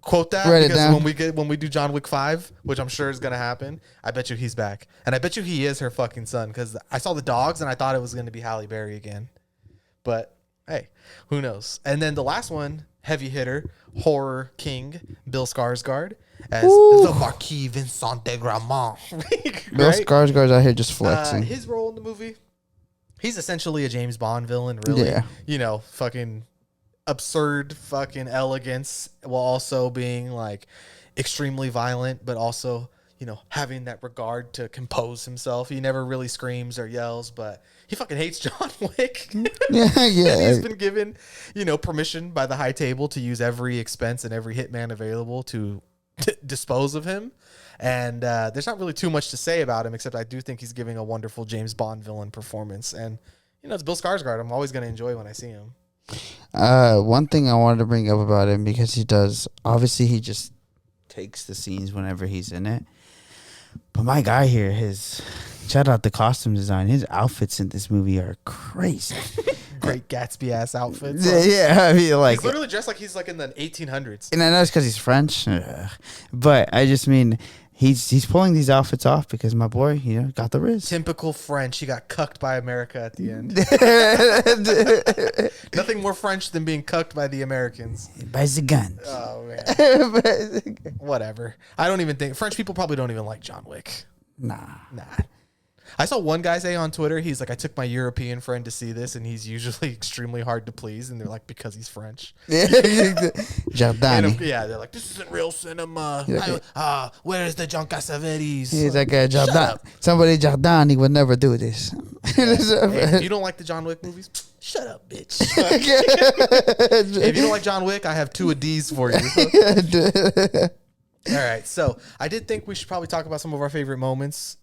Quote that, Write it because when we do John Wick 5, which I'm sure is going to happen, I bet you he's back. And I bet you he is her fucking son, because I saw the dogs and I thought it was going to be Halle Berry again. But hey, who knows? And then the last one, heavy hitter, horror king, Bill Skarsgård as the Marquis Vincent de Gramont. Bill Skarsgård's out here just flexing. His role in the movie, He's essentially a James Bond villain, really. Yeah. You know, fucking absurd fucking elegance while also being like extremely violent, but also, you know, having that regard to compose himself. He never really screams or yells, but he fucking hates John Wick. Yeah, And he's been given, you know, permission by the high table to use every expense and every hitman available to dispose of him. And there's not really too much to say about him, except I do think he's giving a wonderful James Bond villain performance. And, you know, it's Bill Skarsgård. I'm always going to enjoy when I see him. One thing I wanted to bring up about him, because he does, obviously he just takes the scenes whenever he's in it. But my guy here, shout out the costume design. His outfits in this movie are crazy. Great Gatsby ass outfits. Yeah, I mean, like, He's literally dressed like he's like in the 1800s. and I know it's because he's French, but I just mean he's pulling these outfits off because my boy, you know, got the wrist. Typical French. He got cucked by America at the end. Nothing more French than being cucked by the Americans. By the gun. Oh, man. Whatever. I don't even think French people probably don't even like John Wick. Nah. I saw one guy say on Twitter, he's like, I took my European friend to see this, and he's usually extremely hard to please. And they're like, because he's French. Giordani. And, yeah, they're like, this isn't real cinema. Yeah. Where is the John Cassavetes? He's like a Giordani. Somebody Giordani would never do this. Hey, you don't like the John Wick movies? Shut up, bitch. If you don't like John Wick, I have 2 of these for you. All right, so I did think we should probably talk about some of our favorite moments,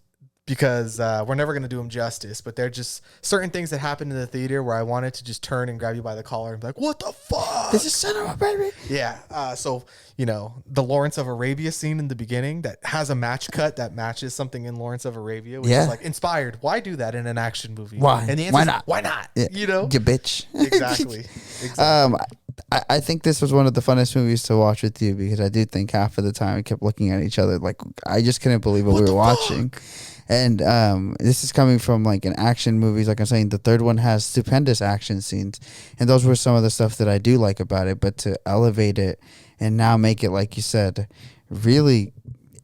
because we're never going to do them justice, but they're just certain things that happened in the theater where I wanted to just turn and grab you by the collar and be like, what the fuck? This is cinema, baby. Yeah. So, you know, the Lawrence of Arabia scene in the beginning that has a match cut that matches something in Lawrence of Arabia, which is like inspired. Why do that in an action movie? Why? And the answer Why is, not? Why not? Yeah. You know? You bitch. Exactly. I think this was one of the funnest movies to watch with you, because I do think half of the time we kept looking at each other like I just couldn't believe what we were watching. And this is coming from like an action movies. Like I'm saying, the third one has stupendous action scenes, and those were some of the stuff that I do like about it. But to elevate it and now make it, like you said, really,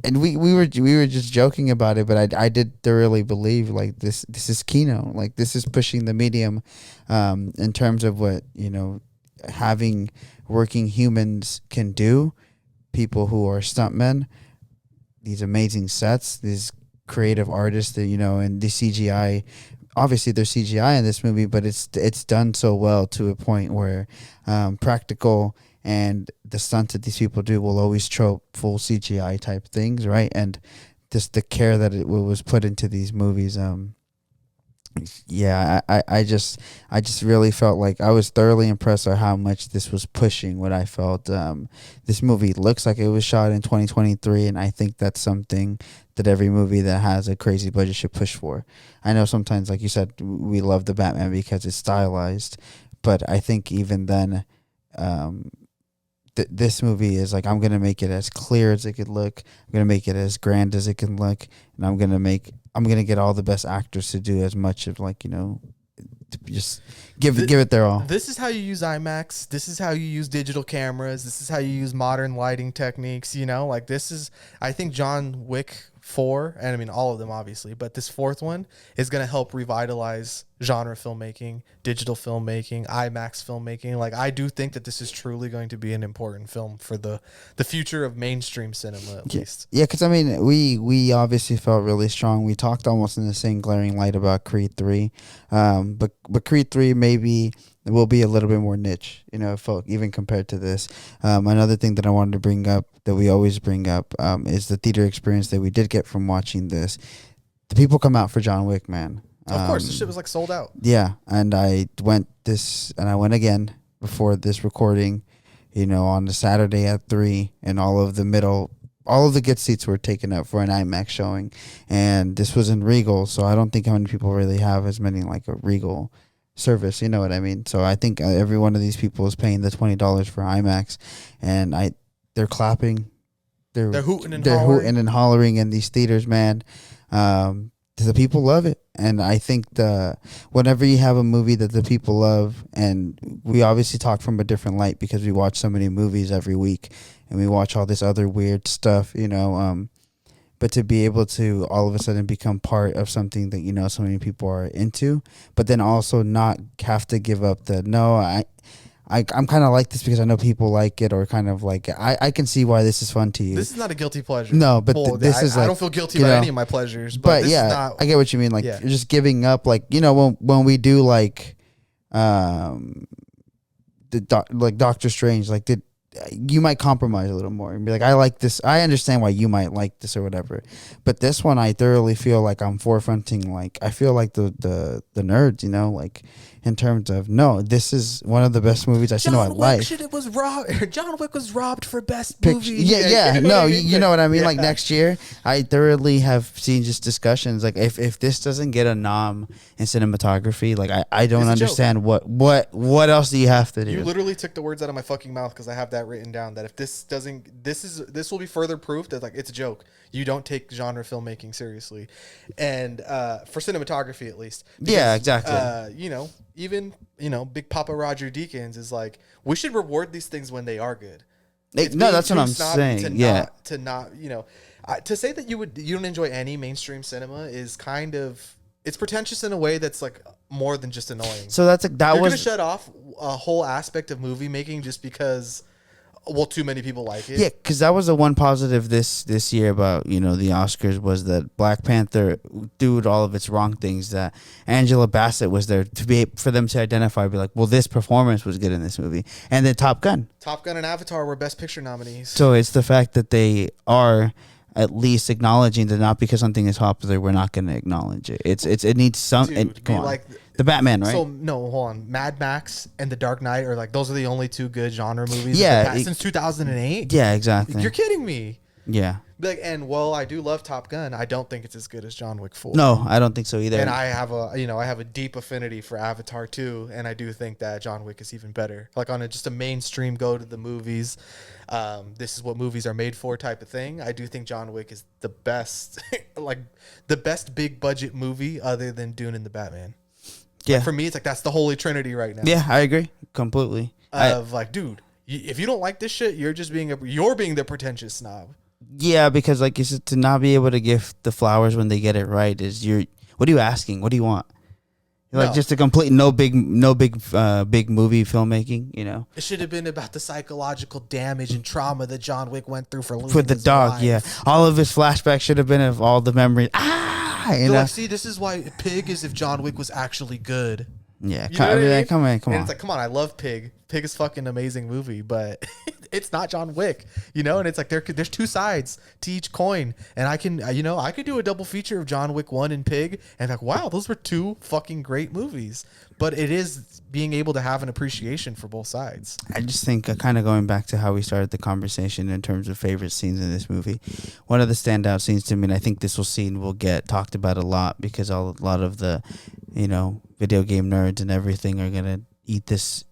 and we were just joking about it, but I did thoroughly believe like this is Kino, like this is pushing the medium in terms of what, you know, having working humans can do, people who are stuntmen, these amazing sets, these creative artists that, you know, and the CGI, obviously there's CGI in this movie, but it's done so well to a point where practical and the stunts that these people do will always trope full CGI type things, right? And just the care that it was put into these movies, yeah, I just really felt like I was thoroughly impressed by how much this was pushing what I felt. This movie looks like it was shot in 2023, and I think that's something that every movie that has a crazy budget should push for. I know sometimes, like you said, we love the Batman because it's stylized, but I think even then, this movie is like, I'm going to make it as clear as it could look. I'm going to make it as grand as it can look, and I'm going to get all the best actors to do as much of, like, you know, to just give it their all. This is how you use IMAX. This is how you use digital cameras. This is how you use modern lighting techniques. You know, like this is, I think John Wick 4, and I mean all of them obviously, but this fourth one is going to help revitalize genre filmmaking, digital filmmaking, IMAX filmmaking. Like I do think that this is truly going to be an important film for the future of mainstream cinema, at least. Yeah, because I mean, we obviously felt really strong. We talked almost in the same glaring light about Creed 3, but Creed 3 maybe will be a little bit more niche, you know, even compared to this. Another thing that I wanted to bring up, that we always bring up, is the theater experience that we did get from watching this. The people come out for John Wick, man. Of course, this shit was like sold out. Yeah, and I went again before this recording, you know, on the Saturday at 3, and all of the good seats were taken up for an IMAX showing, and this was in Regal, so I don't think how many people really have as many like a Regal service, you know what I mean? So I think every one of these people is paying the $20 for IMAX, and they're clapping, they're hooting and hollering in these theaters, man. The people love it, and I think whenever you have a movie that the people love, and we obviously talk from a different light because we watch so many movies every week, and we watch all this other weird stuff, you know. but to be able to all of a sudden become part of something that, you know, so many people are into, but then also not have to give up the, no, I'm kind of like this because I know people like it, or kind of like it. I can see why this is fun to you. This is not a guilty pleasure. No, but this is like, I don't feel guilty about any of my pleasures. But this yeah, is not, I get what you mean. Like, yeah. you're just giving up. Like, you know, when we do like, like Doctor Strange, like you might compromise a little more and be like, I like this. I understand why you might like this or whatever. But this one, I thoroughly feel like I'm forefronting. Like, I feel like the nerds, you know, like in terms of, no, this is one of the best movies I've seen in my life. John Wick was robbed for best movie. Yeah. No, you know what I mean? Yeah. Like next year, I thoroughly have seen just discussions. Like if this doesn't get a nom in cinematography, like I don't understand what else do you have to do? You literally took the words out of my fucking mouth, because I have that written down, that if this doesn't, this will be further proof that like it's a joke. You don't take genre filmmaking seriously, and for cinematography at least. Because, yeah, exactly. You know, even Big Papa Roger Deakins is like, we should reward these things when they are good. No, that's what I'm saying. Yeah, to not to say that you don't enjoy any mainstream cinema is kind of, it's pretentious in a way that's like more than just annoying. So you're gonna shut off a whole aspect of movie making just because, well, too many people like it. Yeah, because that was the one positive this year about, you know, the Oscars, was that Black Panther, did all of its wrong things, that Angela Bassett was there for them to identify, be like, well, this performance was good in this movie. And then Top Gun and Avatar were Best Picture nominees. So it's the fact that they are at least acknowledging that not because something is popular, we're not going to acknowledge it. It needs some. Dude, come on. like the Batman, right? So no, hold on. Mad Max and The Dark Knight are like, those are the only two good genre movies. Yeah, since 2008. Yeah, exactly. You're kidding me. Yeah. Like, and well, I do love Top Gun. I don't think it's as good as John Wick 4. No, I don't think so either. And I have a deep affinity for Avatar 2, and I do think that John Wick is even better. Like on just a mainstream go to the movies, this is what movies are made for type of thing. I do think John Wick is the best, like the best big budget movie other than Dune and the Batman. Yeah. Like for me, it's like that's the holy trinity right now. Yeah, I agree completely. Like, dude, if you don't like this shit, you're being the pretentious snob. Yeah, because like you said, to not be able to give the flowers when they get it right is what are you asking? What do you want? Like just a complete big movie filmmaking, you know. It should have been about the psychological damage and trauma that John Wick went through for the dog. Life. Yeah, all of his flashbacks should have been of all the memories. You know? Like, see, this is why Pig is if John Wick was actually good. Yeah, come on. And it's like, come on, I love Pig. Pig is fucking amazing movie, but it's not John Wick, you know. And it's like there's two sides to each coin, and I could do a double feature of John Wick 1 and Pig, and like, wow, those were two fucking great movies. But it is being able to have an appreciation for both sides. I just think kind of going back to how we started the conversation in terms of favorite scenes in this movie, one of the standout scenes to me, and I think this scene will get talked about a lot because a lot of the, you know, video game nerds and everything are gonna eat this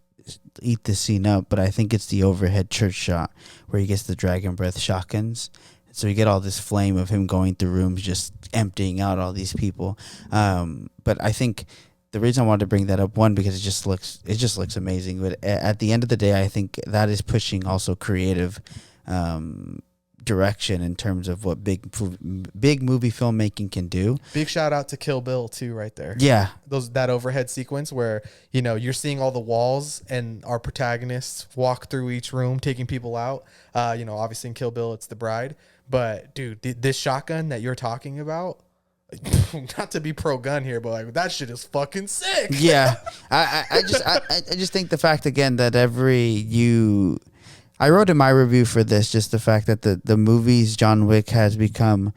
scene up, but I think it's the overhead church shot where he gets the dragon breath shotguns. So you get all this flame of him going through rooms, just emptying out all these people. But I think the reason I wanted to bring that up, one, because it just looks amazing. But at the end of the day, I think that is pushing also creative direction in terms of what big movie filmmaking can do. Big shout out to Kill Bill too, right there. Yeah, that overhead sequence where, you know, you're seeing all the walls and our protagonists walk through each room taking people out. You know, obviously in Kill Bill it's the bride, but dude, this shotgun that you're talking about, not to be pro gun here, but like that shit is fucking sick. Yeah, I just think the fact again that I wrote in my review for this just the fact that the movies John Wick has become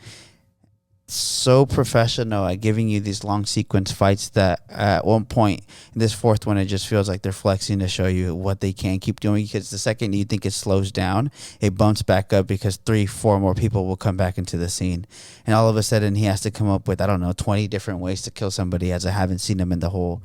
so professional at giving you these long sequence fights that at one point in this fourth one, it just feels like they're flexing to show you what they can keep doing, because the second you think it slows down, it bumps back up because 3-4 more people will come back into the scene. And all of a sudden he has to come up with, 20 different ways to kill somebody, as I haven't seen him in the whole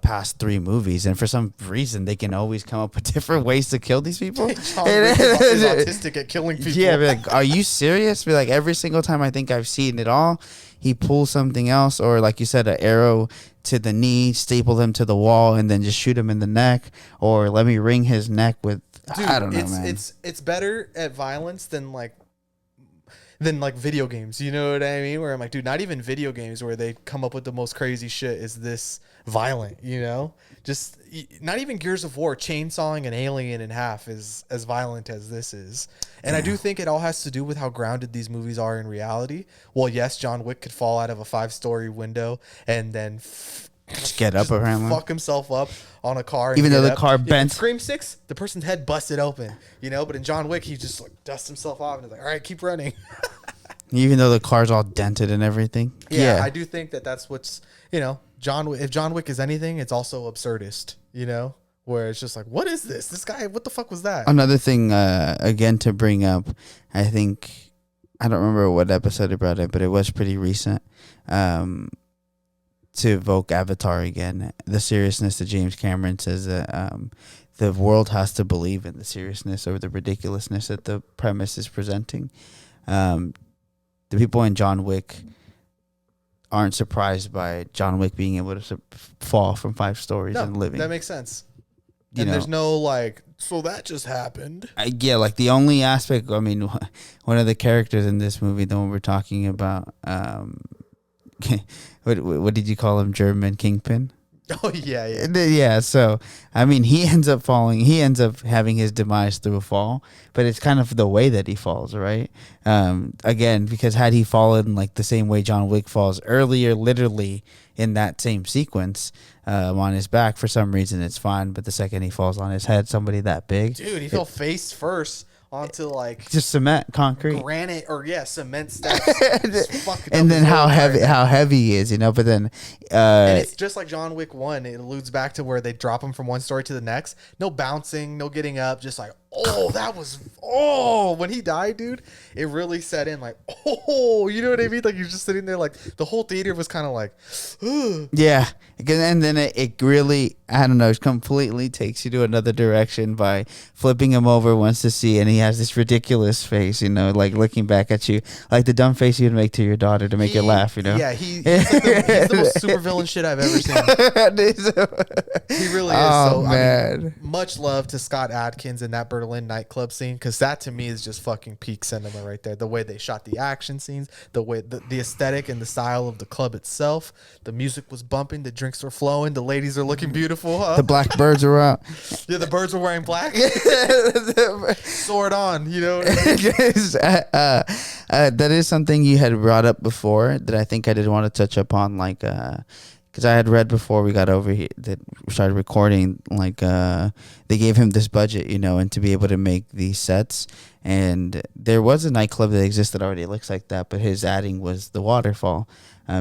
past 3 movies, and for some reason they can always come up with different ways to kill these people. He's autistic at killing people. Yeah, be like, are you serious? Be like, every single time I think I've seen it all, he pulls something else, or like you said, an arrow to the knee, staple him to the wall, and then just shoot him in the neck, or let me wring his neck with. Dude, I don't know, man. It's better at violence than like. than like video games. You know what I mean? Where I'm like, dude, not even video games where they come up with the most crazy shit is this violent. You know, just not even Gears of War chainsawing an alien in half is as violent as this is. And I do think it all has to do with how grounded these movies are in reality. Well, yes, John Wick could fall out of a 5-story window and then just get up around, fuck himself up on a car, and even though the up. car bent. Scream 6, the person's head busted open, you know. But in John Wick, he just like dusts himself off and is like, all right, keep running. Even though the car's all dented and everything. Yeah, I do think that that's what's, you know, if John Wick is anything, it's also absurdist, you know, where it's just like, what is this? This guy, what the fuck was that? Another thing, again, to bring up, I think, I don't remember what episode it brought up, but it was pretty recent. To evoke Avatar again, the seriousness that James Cameron says that the world has to believe in the seriousness or the ridiculousness that the premise is presenting. The people in John Wick aren't surprised by John Wick being able to fall from 5 stories and living. That makes sense. And there's no like, so that just happened. Yeah, like the only aspect, I mean, one of the characters in this movie, the one we're talking about, what did you call him? German Kingpin? Oh, yeah. Yeah, so, I mean, he ends up having his demise through a fall, but it's kind of the way that he falls, right? Again, because had he fallen like the same way John Wick falls earlier, literally in that same sequence, on his back, for some reason it's fine, but the second he falls on his head, somebody that big. Dude, he fell face first onto like just cement, concrete, granite, or cement steps. And then how heavy he is, you know. But then and it's just like John Wick 1. It alludes back to where they drop him from one story to the next. No bouncing, no getting up, just like, when he died, dude, it really set in like, you know what I mean? Like, you're just sitting there, like, the whole theater was kind of like, ugh. Yeah. And then it really, I don't know, it completely takes you to another direction by flipping him over once to see, and he has this ridiculous face, you know, like looking back at you, like the dumb face you'd make to your daughter to make her laugh, you know? Yeah, he's the most supervillain shit I've ever seen. He really is. Oh, man. I mean, much love to Scott Adkins in that Berlin nightclub scene, because that to me is just fucking peak cinema right there. The way they shot the action scenes, the way the aesthetic and the style of the club itself, the music was bumping, the drinks were flowing, the ladies are looking beautiful. Huh? The black birds are out. Yeah, the birds were wearing black. Sword on, you know. That is something you had brought up before that I think I did want to touch upon, like, because I had read before we got over here that we started recording, like, they gave him this budget, you know, and to be able to make these sets. And there was a nightclub that existed already. It looks like that, but his adding was the waterfall,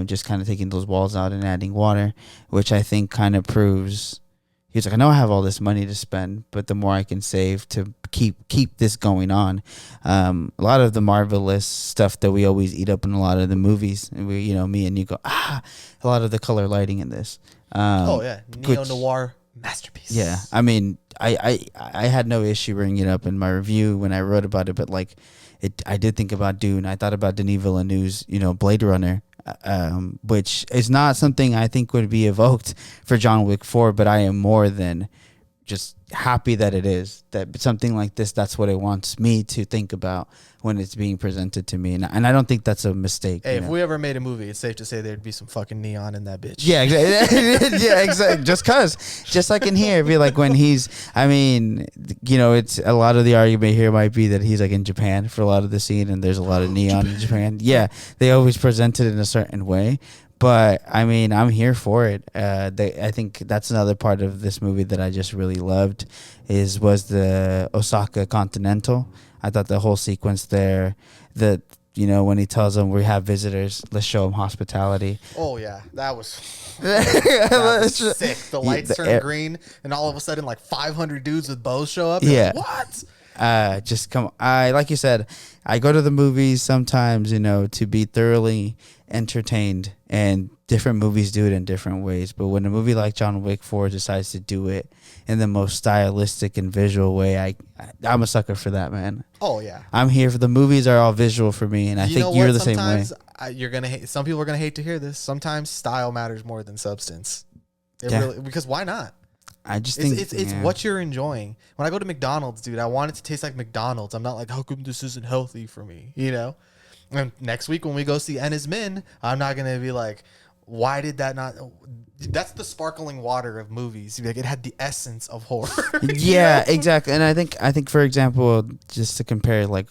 just kind of taking those walls out and adding water, which I think kind of proves. He's like, I know I have all this money to spend, but the more I can save to keep this going on. A lot of the marvelous stuff that we always eat up in a lot of the movies, and we, you know, me and you go, a lot of the color lighting in this. Neo-noir masterpiece. Yeah, I mean, I had no issue bringing it up in my review when I wrote about it, but like, I did think about Dune. I thought about Denis Villeneuve's, you know, Blade Runner. Which is not something I think would be evoked for John Wick 4, but I am more than just happy that it is. That something like this, that's what it wants me to think about when it's being presented to me. And I don't think that's a mistake. Hey, if we ever made a movie, it's safe to say there'd be some fucking neon in that bitch. Yeah, exactly. Yeah, exactly. Just like in here, it'd be like when he's, I mean, you know, it's a lot of the argument here might be that he's like in Japan for a lot of the scene, and there's a lot of neon in Japan. Yeah, they always present it in a certain way. But I mean, I'm here for it. I think that's another part of this movie that I just really loved was the Osaka Continental. I thought the whole sequence there, that, you know, when he tells them we have visitors, let's show them hospitality. Oh yeah, that was sick. The lights turn green, and all of a sudden, like 500 dudes with bows show up. Yeah. Like, what? Just come. Like you said, I go to the movies sometimes, you know, to be thoroughly entertained, and different movies do it in different ways. But when a movie like John Wick 4 decides to do it in the most stylistic and visual way, I'm a sucker for that, man. Oh yeah, I'm here for the movies are all visual for me, and I think you're the same way. You're gonna hate. Some people are gonna hate to hear this. Sometimes style matters more than substance. Really, because why not? I just think it's what you're enjoying. When I go to McDonald's, dude, I want it to taste like McDonald's. I'm not like, how come this isn't healthy for me? You know, And next week when we go see Ennis Men, I'm not gonna be like, why did that not? That's the sparkling water of movies. Like, it had the essence of horror. Yeah, exactly. And I think for example, just to compare, like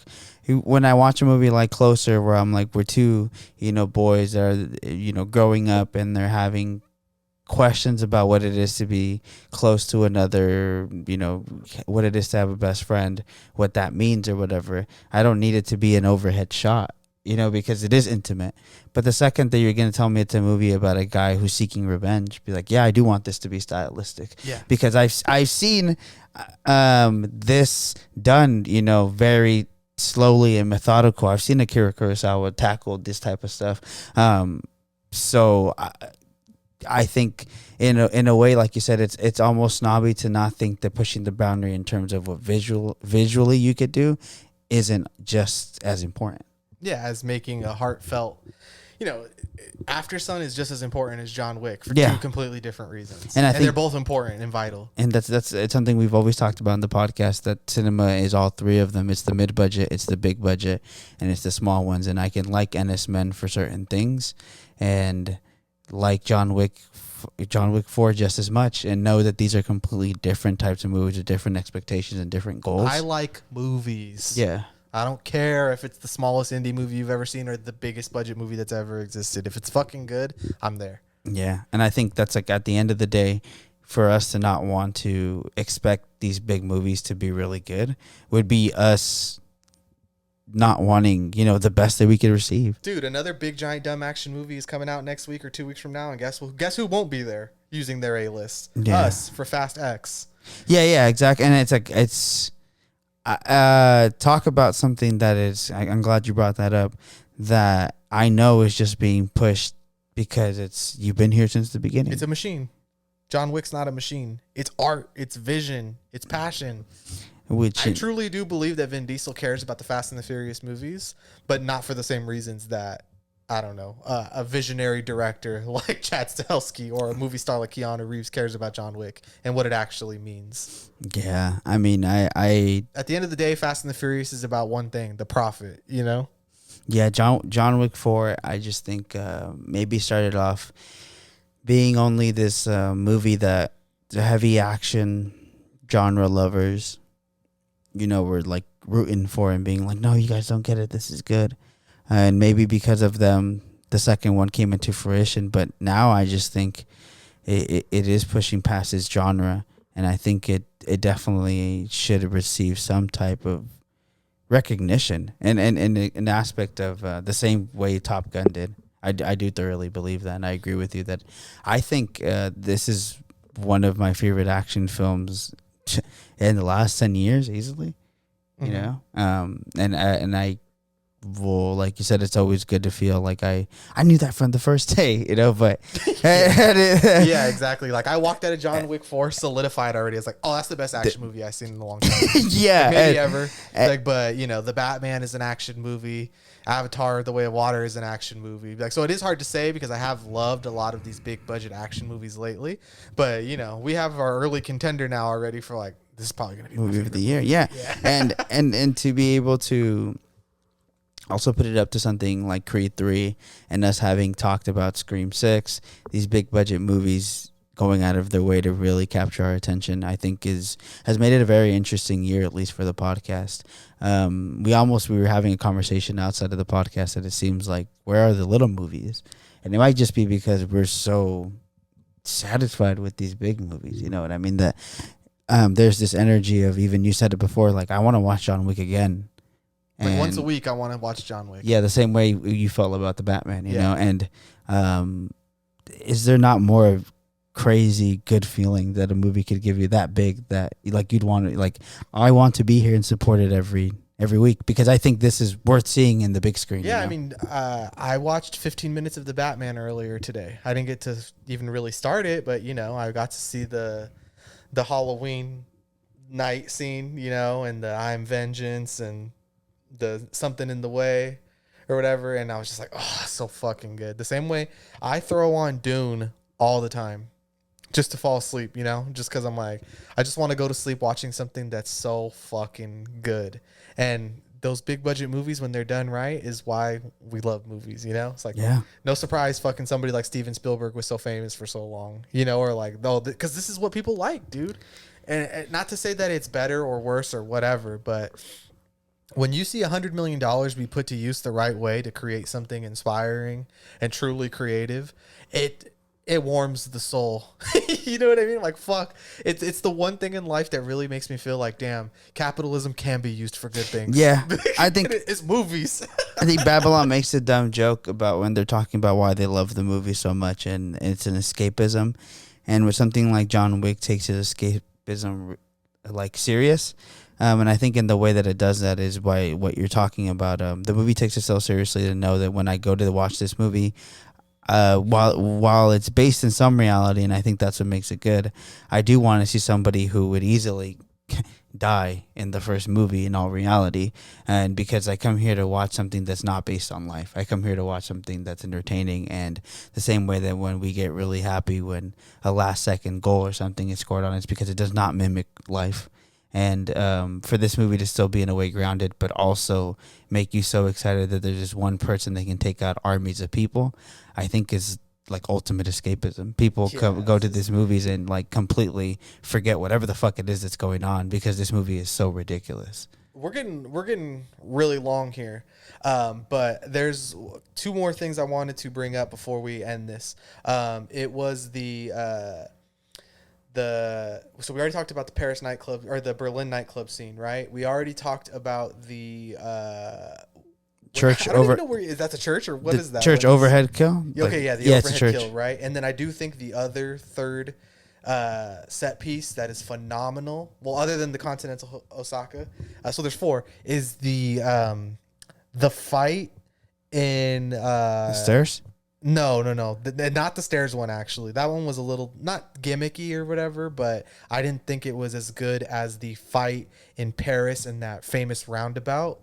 when I watch a movie like Closer, where I'm like, we're two, boys that are, growing up and they're having questions about what it is to be close to another, what it is to have a best friend, what that means or whatever. I don't need it to be an overhead shot, because it is intimate. But the second that you're going to tell me it's a movie about a guy who's seeking revenge, be like, yeah, I do want this to be stylistic. Yeah. Because I've seen this done, very slowly and methodical. I've seen Akira Kurosawa tackle this type of stuff. So I think in a way, like you said, it's almost snobby to not think that pushing the boundary in terms of what visually you could do isn't just as important. Yeah, as making a heartfelt, After Sun is just as important as John Wick for Yeah. two completely different reasons, And I they're think- both important and vital. And that's it's something we've always talked about in the podcast, that cinema is all three of them. It's the mid budget, it's the big budget, and it's the small ones. And I can like Ennis Men for certain things, and like John Wick 4 just as much, and know that these are completely different types of movies with different expectations and different goals. I like movies. Yeah. I don't care if it's the smallest indie movie you've ever seen or the biggest budget movie that's ever existed. If it's fucking good, I'm there. Yeah. And I think that's like at the end of the day, for us to not want to expect these big movies to be really good would be us not wanting, the best that we could receive. Dude, another big giant dumb action movie is coming out next week or 2 weeks from now, and guess who won't be there using their A-list? Yeah. Us for Fast X. Yeah, exactly. And it's like, talk about something that is, I'm glad you brought that up, that I know is just being pushed because you've been here since the beginning. It's a machine. John Wick's not a machine. It's art. It's vision. It's passion. I truly do believe that Vin Diesel cares about the Fast and the Furious movies, but not for the same reasons that, I don't know, a visionary director like Chad Stahelski or a movie star like Keanu Reeves cares about John Wick and what it actually means. Yeah, I mean, I at the end of the day, Fast and the Furious is about one thing: the profit. Yeah, John Wick 4. I just think maybe started off being only this movie that the heavy action genre lovers, were like rooting for and being like, no, you guys don't get it. This is good. And maybe because of them, the second one came into fruition. But now I just think it is pushing past its genre. And I think it definitely should receive some type of recognition. And an aspect of the same way Top Gun did. I do thoroughly believe that. And I agree with you that I think this is one of my favorite action films in the last 10 years, easily. And I will, like you said, it's always good to feel like I knew that from the first day, but yeah, exactly. Like, I walked out of John Wick 4 solidified already. It's like, oh, that's the best action movie I've seen in a long time. Yeah, maybe ever. But the Batman is an action movie. Avatar: The Way of Water is an action movie. Like, so it is hard to say because I have loved a lot of these big budget action movies lately. But we have our early contender now already for like, this is probably going to be movie of the year. Yeah. and to be able to also put it up to something like Creed 3 and us having talked about Scream 6, these big budget movies going out of their way to really capture our attention, I think has made it a very interesting year, at least for the podcast. We were having a conversation outside of the podcast that it seems like, where are the little movies? And it might just be because we're so satisfied with these big movies. You know what I mean? That there's this energy of, even you said it before, like, I want to watch John Wick again. Like, once a week, I want to watch John Wick. Yeah, the same way you felt about the Batman, you know? And is there not more crazy good feeling that a movie could give you that big that, like, you'd want to, like, I want to be here and support it every week, because I think this is worth seeing in the big screen. Yeah, I mean, I watched 15 minutes of the Batman earlier today. I didn't get to even really start it, but, I got to see the Halloween night scene, and the I'm Vengeance and the Something in the Way or whatever, and I was just like, oh, so fucking good. The same way I throw on Dune all the time just to fall asleep, just because I'm like, I just want to go to sleep watching something that's so fucking good. And those big budget movies, when they're done right, is why we love movies. It's like, Yeah. no surprise fucking somebody like Steven Spielberg was so famous for so long, or like, no, because this is what people like, dude. And not to say that it's better or worse or whatever, but when you see $100 million be put to use the right way to create something inspiring and truly creative, it warms the soul. You know what I mean? Like, fuck. It's the one thing in life that really makes me feel like, damn, capitalism can be used for good things. Yeah, I think it's movies. I think Babylon makes a dumb joke about when they're talking about why they love the movie so much, and it's an escapism. And with something like John Wick takes his escapism like serious. And I think in the way that it does that is why what you're talking about. The movie takes itself seriously to know that when I go to watch this movie, while it's based in some reality, and I think that's what makes it good, I do want to see somebody who would easily die in the first movie in all reality. And because I come here to watch something that's not based on life, I come here to watch something that's entertaining. And the same way that when we get really happy when a last second goal or something is scored on, it's because it does not mimic life. And for this movie to still be in a way grounded, but also make you so excited that there's just one person that can take out armies of people, I think is like ultimate escapism. People go to these movies and like completely forget whatever the fuck it is that's going on because this movie is so ridiculous. We're getting really long here, but there's two more things I wanted to bring up before we end this. It was so we already talked about the Paris nightclub or the Berlin nightclub scene, right? We already talked about the church I don't even know where is that the church or what is that? Church overhead kill? Okay, yeah, the overhead kill, right? And then I do think the other third set piece that is phenomenal. Well, other than the Continental Osaka, so there's four. Is the fight in the stairs? No, not the stairs one. Actually, that one was a little not gimmicky or whatever, but I didn't think it was as good as the fight in Paris in that famous roundabout.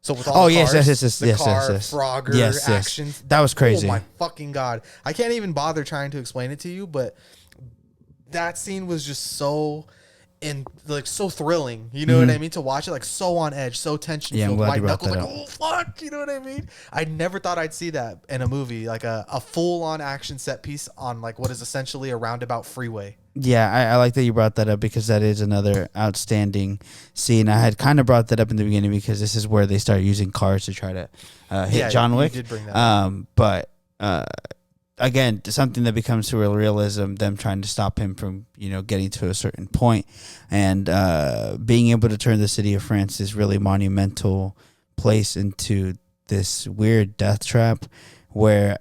So with all the cars, Frogger actions. That was crazy. Oh my fucking god! I can't even bother trying to explain it to you, but that scene was just so so thrilling. You know what I mean? To watch it, like so on edge, so tension filled. White knuckles, like oh fuck, you know what I mean? I never thought I'd see that in a movie, like a full on action set piece on like what is essentially a roundabout freeway. Yeah, I like that you brought that up because that is another outstanding scene. I had kind of brought that up in the beginning because this is where they start using cars to try to hit John Wick. You did bring that up. But again, something that becomes surrealism, them trying to stop him from, getting to a certain point. And being able to turn the city of France's really monumental place into this weird death trap where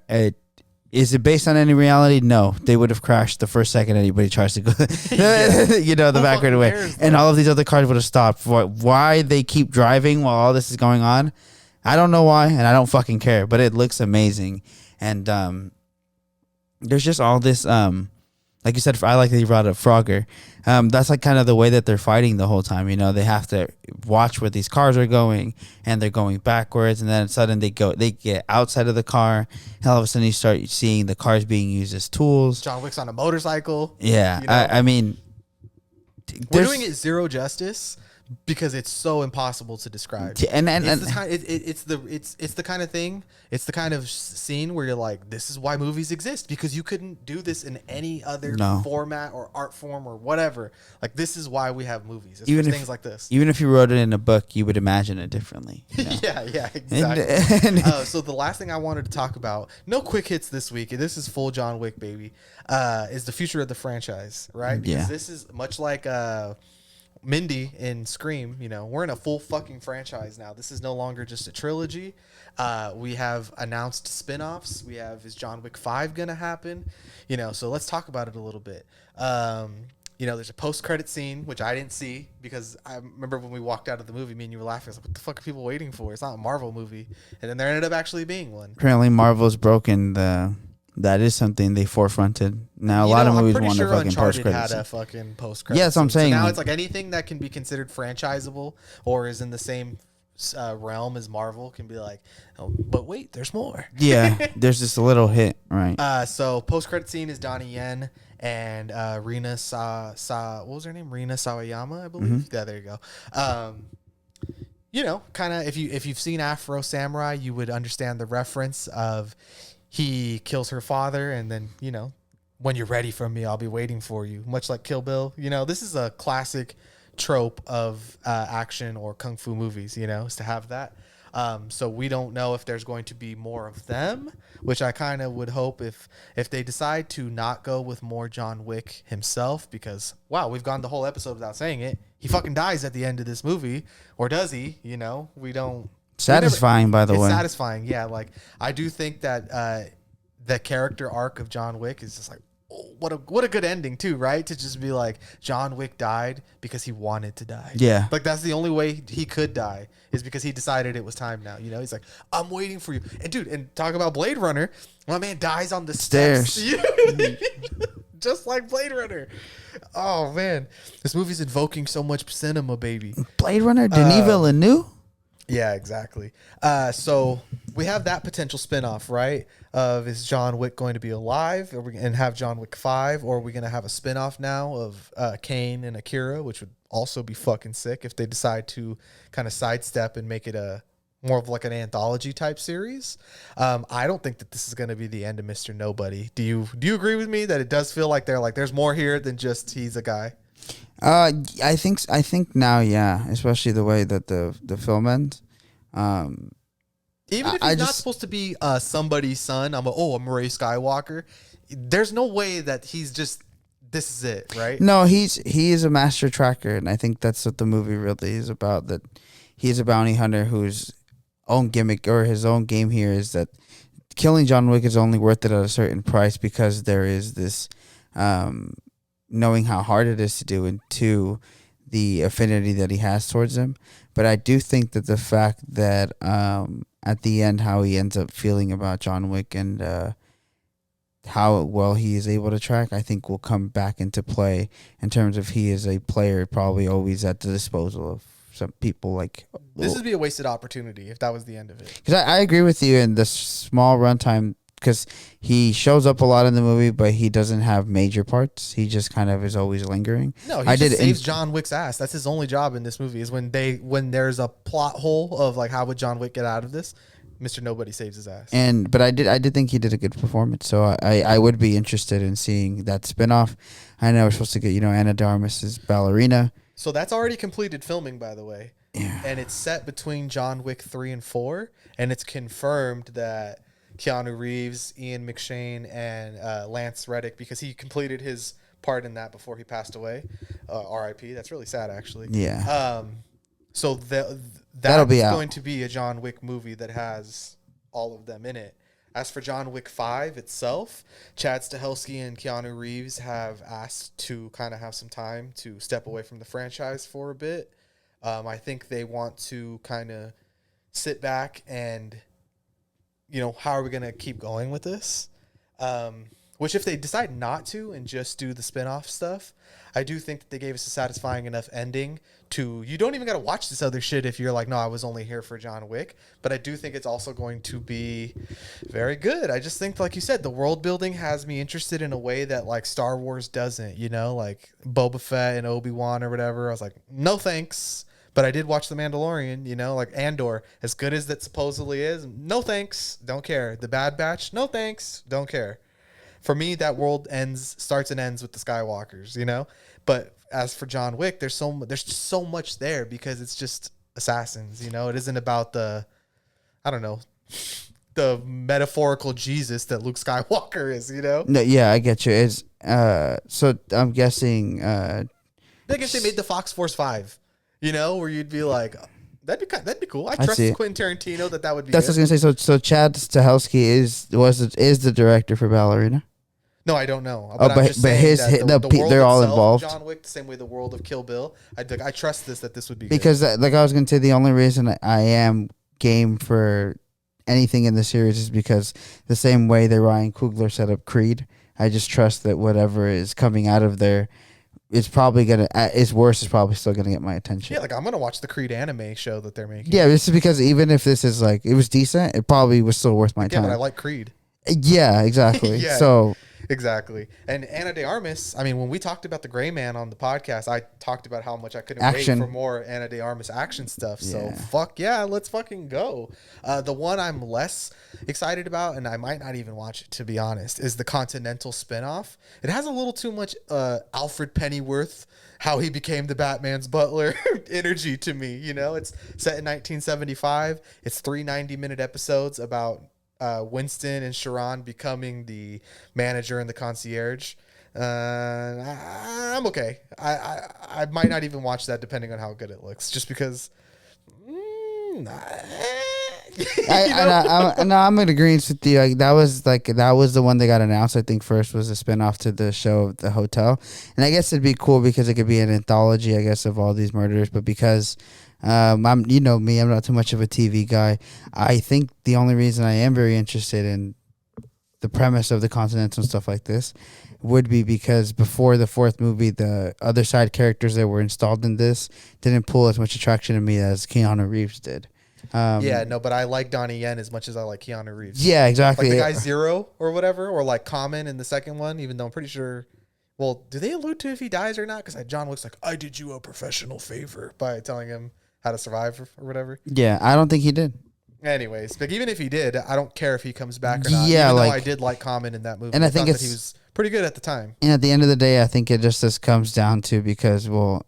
is it based on any reality? No. They would have crashed the first second anybody tries to go, the backward way. And all of these other cars would have stopped. Why they keep driving while all this is going on, I don't know why, and I don't fucking care. But it looks amazing. And there's just all this, like you said, I like that you brought up Frogger. That's like kind of the way that they're fighting the whole time. They have to watch where these cars are going, and they're going backwards, and then suddenly they get outside of the car, and all of a sudden you start seeing the cars being used as tools. John Wick's on a motorcycle. Yeah, I mean, we're doing it zero justice because it's so impossible to describe. It's the kind of thing. It's the kind of scene where you're like, this is why movies exist, because you couldn't do this in any other format or art form or whatever. Like, this is why we have movies. It's even things like this. Even if you wrote it in a book, you would imagine it differently. Yeah, exactly. So the last thing I wanted to talk about, no quick hits this week. This is full John Wick, baby. Is the future of the franchise, right? Because this is much like Mindy in Scream, we're in a full fucking franchise now. This is no longer just a trilogy. We have announced spin-offs. We have, is John Wick 5 gonna happen? So let's talk about it a little bit. There's a post-credit scene, which I didn't see because I remember when we walked out of the movie, me and you were laughing. I was like, what the fuck are people waiting for? It's not a Marvel movie. And then there ended up actually being one. Apparently Marvel's broken that is something they forefronted. Now a lot of movies want a fucking post-credit. Had a fucking post-credit. Yeah, that's what I'm saying. So now it's like anything that can be considered franchisable or is in the same realm as Marvel can be like, oh, but wait, there's more. Yeah, there's just a little hit, right? So post-credit scene is Donnie Yen and Rina what was her name? Rina Sawayama, I believe. Yeah, there you go. you know, kind of if you've seen Afro Samurai, you would understand the reference of he kills her father, and then, you know, when you're ready for me, I'll be waiting for you. Much like Kill Bill, you know, this is a classic trope of action or kung fu movies, you know, is to have that. So we don't know if there's going to be more of them, which I kind of would hope if they decide to not go with more John Wick himself, because wow, we've gone the whole episode without saying it. He fucking dies at the end of this movie, or does he? You know, we don't. Satisfying, by the way. It's satisfying, yeah. Like I do think that the character arc of John Wick is just like, oh, what a good ending too, right? To just be like John Wick died because he wanted to die. Yeah, like that's the only way he could die is because he decided it was time now. You know, he's like, I'm waiting for you. And dude, and talk about Blade Runner, my man dies on the stairs. Just like Blade Runner. Oh man, this movie's invoking so much cinema, baby. Blade Runner, Denis Villeneuve. Yeah, exactly. So we have that potential spinoff, right? Of is John Wick going to be alive and have John Wick 5, or are we going to have a spinoff now of Kane and Akira, which would also be fucking sick if they decide to kind of sidestep and make it a more of like an anthology type series. I don't think that this is going to be the end of Mr. Nobody. Do you agree with me that it does feel like there's more here than just he's a guy? I think now, yeah, especially the way that the film ends. Even if he's not supposed to be somebody's son, I'm Ray Skywalker. There's no way that he's just this is it, right? No, he is a master tracker, and I think that's what the movie really is about. That he's a bounty hunter whose own gimmick or his own game here is that killing John Wick is only worth it at a certain price because there is this knowing how hard it is to do, and two, the affinity that he has towards him. But I do think that the fact that at the end how he ends up feeling about John Wick and how well he is able to track, I think will come back into play in terms of he is a player probably always at the disposal of some people. Like this would be a wasted opportunity if that was the end of it. Because I agree with you in the small runtime, because he shows up a lot in the movie, but he doesn't have major parts. He just kind of is always lingering. No, he just saves John Wick's ass. That's his only job in this movie, is when there's a plot hole of like how would John Wick get out of this, Mr. Nobody saves his ass. But I did think he did a good performance. So I would be interested in seeing that spinoff. I know we're supposed to get, Anna de Armas's Ballerina. So that's already completed filming, by the way. Yeah. And it's set between John Wick 3 and 4, and it's confirmed that Keanu Reeves, Ian McShane, and Lance Reddick, because he completed his part in that before he passed away. R.I.P. That's really sad, actually. Yeah. So that'll be going to be a John Wick movie that has all of them in it. As for John Wick 5 itself, Chad Stahelski and Keanu Reeves have asked to kind of have some time to step away from the franchise for a bit. I think they want to kind of sit back and, how are we going to keep going with this? Which if they decide not to and just do the spinoff stuff, I do think that they gave us a satisfying enough ending to, you don't even got to watch this other shit if you're like, no, I was only here for John Wick. But I do think it's also going to be very good. I just think, like you said, the world building has me interested in a way that like Star Wars doesn't, like Boba Fett and Obi-Wan or whatever. I was like, no thanks. But I did watch The Mandalorian, like Andor, as good as that supposedly is. No thanks. Don't care. The Bad Batch. No thanks. Don't care. For me, that world starts and ends with the Skywalkers, But as for John Wick, there's just so much there because it's just assassins, It isn't about the metaphorical Jesus that Luke Skywalker is, No, yeah, I get you. It's so I'm guessing. I guess they made the Fox Force 5, where you'd be like, that'd be cool. I trust Quentin Tarantino that would be. That's good. what I was gonna say. So Chad Stahelski is the director for Ballerina. No, I don't know. But I'm just saying that the world they're all itself, involved. John Wick, the same way the world of Kill Bill. I trust that this would be because good. Like I was going to say, the only reason I am game for anything in the series is because the same way that Ryan Coogler set up Creed, I just trust that whatever is coming out of there, it's probably gonna. Its worst is probably still gonna get my attention. Yeah, like I'm gonna watch the Creed anime show that they're making. Yeah, this is because even if this is like it was decent, it probably was still worth my time. Yeah, but I like Creed. Yeah, exactly. Yeah. So Exactly. And Ana de Armas, I mean, when we talked about the Gray Man on the podcast, I talked about how much I couldn't Action. wait for more Ana de Armas action stuff. So Yeah. fuck yeah, let's fucking go. The one I'm less excited about, and I might not even watch it to be honest, is the Continental spinoff. It has a little too much Alfred Pennyworth, how he became the Batman's butler energy to me. You know, it's set in 1975. It's 3 90-minute episodes about Winston and Sharon becoming the manager and the concierge. I'm okay. I might not even watch that depending on how good it looks, just because. I'm in agreement with you. That was the one that got announced. I think first was a spinoff to the show of the hotel, and I guess it'd be cool because it could be an anthology, I guess, of all these murders. But because I'm, you know me, I'm not too much of a TV guy. I think the only reason I am very interested in the premise of the Continental and stuff like this would be because before the fourth movie, the other side characters that were installed in this didn't pull as much attraction to me as Keanu Reeves did. Yeah, no, but I like Donnie Yen as much as I like Keanu Reeves. Yeah, exactly. Like the guy Zero or whatever, or like Common in the second one, even though I'm pretty sure. Well, do they allude to if he dies or not? Because John Wick's like, I did you a professional favor by telling him how to survive or whatever. Yeah, I don't think he did. Anyways, but even if he did, I don't care if he comes back or not. Yeah, even though like, I did like Common in that movie. and I think thought that he was pretty good at the time. And at the end of the day, I think it just comes down to because, well,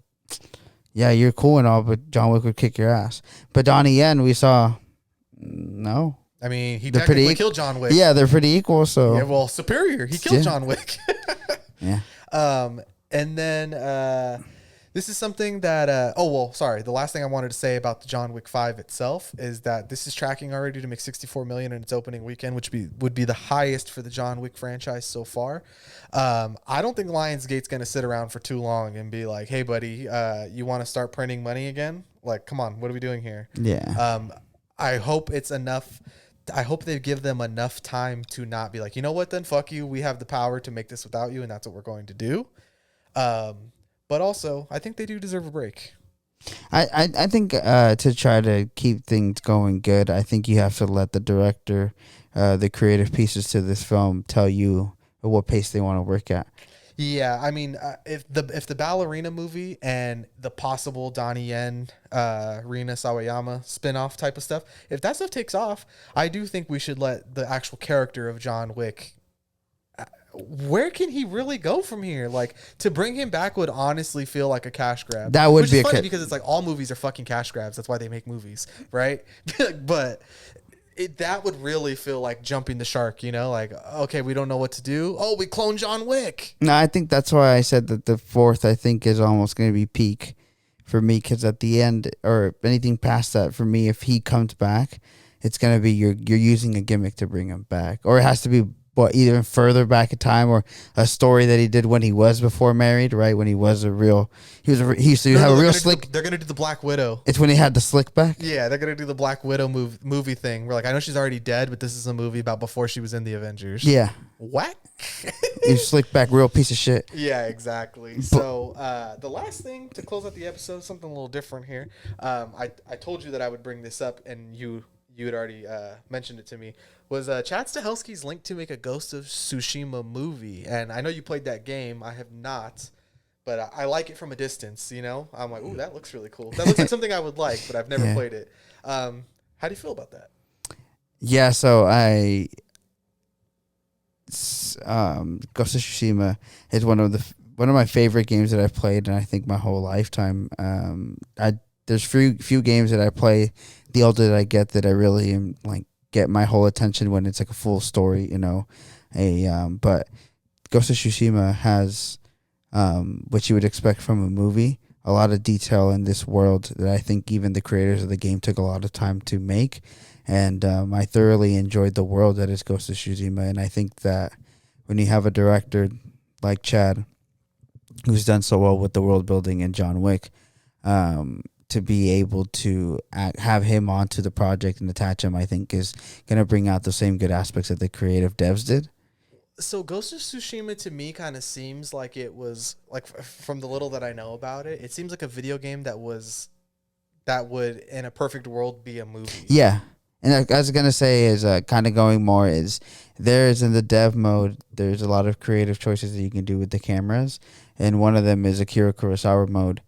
yeah, you're cool and all, but John Wick would kick your ass. But Donnie Yen, we saw, no. I mean, he They're technically killed John Wick. Yeah, they're pretty equal. So yeah, well, superior. He killed John Wick. Yeah. And then this is something that the last thing I wanted to say about the John Wick 5 itself is that this is tracking already to make $64 million in its opening weekend, which would be the highest for the John Wick franchise so far. I don't think Lionsgate's going to sit around for too long and be like, hey buddy, you want to start printing money again? Like, come on, what are we doing here? Yeah. I hope it's enough. I hope they give them enough time to not be like, you know what, then fuck you. We have the power to make this without you, and that's what we're going to do. But also, I think they do deserve a break. I think to try to keep things going good, I think you have to let the director, the creative pieces to this film, tell you at what pace they want to work at. Yeah, I mean, if the ballerina movie and the possible Donnie Yen, Rina Sawayama spinoff type of stuff, if that stuff takes off, I do think we should let the actual character of John Wick. Where can he really go from here? Like, to bring him back would honestly feel like a cash grab. That would Which be is a funny because it's like all movies are fucking cash grabs. That's why they make movies, right? But that would really feel like jumping the shark, you know? Like, okay, we don't know what to do. Oh, we clone John Wick. No, I think that's why I said that the fourth, I think, is almost going to be peak for me, because at the end, or anything past that, for me, if he comes back, it's going to be you're using a gimmick to bring him back. Or it has to be either further back in time, or a story that he did when he was before married, right? When he was he used to have a real slick. They're gonna do the Black Widow. It's when he had the slick back. Yeah, they're gonna do the Black Widow movie thing. We're like, I know she's already dead, but this is a movie about before she was in the Avengers. Yeah. Whack. You slick back, real piece of shit. Yeah, exactly. So the last thing to close out the episode, something a little different here. I told you that I would bring this up, and you had already mentioned it to me, was Chad Stahelski's link to make a Ghost of Tsushima movie. And I know you played that game. I have not, but I like it from a distance, you know? I'm like, ooh, that looks really cool. That looks like something I would like, but I've never played it. How do you feel about that? Yeah, so Ghost of Tsushima is one of my favorite games that I've played, and I think my whole lifetime. There's few games that I play, the older that I get, that I really am like get my whole attention when it's like a full story, you know. But Ghost of Tsushima has what you would expect from a movie, a lot of detail in this world that I think even the creators of the game took a lot of time to make. And I thoroughly enjoyed the world that is Ghost of Tsushima. And I think that when you have a director like Chad, who's done so well with the world building in John Wick, to be able to have him onto the project and attach him, I think is going to bring out the same good aspects that the creative devs did. So Ghost of Tsushima to me kind of seems like it was, like, from the little that I know about it, it seems like a video game that would in a perfect world be a movie. Yeah. And I was gonna say is kind of going more is there's in the dev mode. There's a lot of creative choices that you can do with the cameras, and one of them is Akira Kurosawa mode,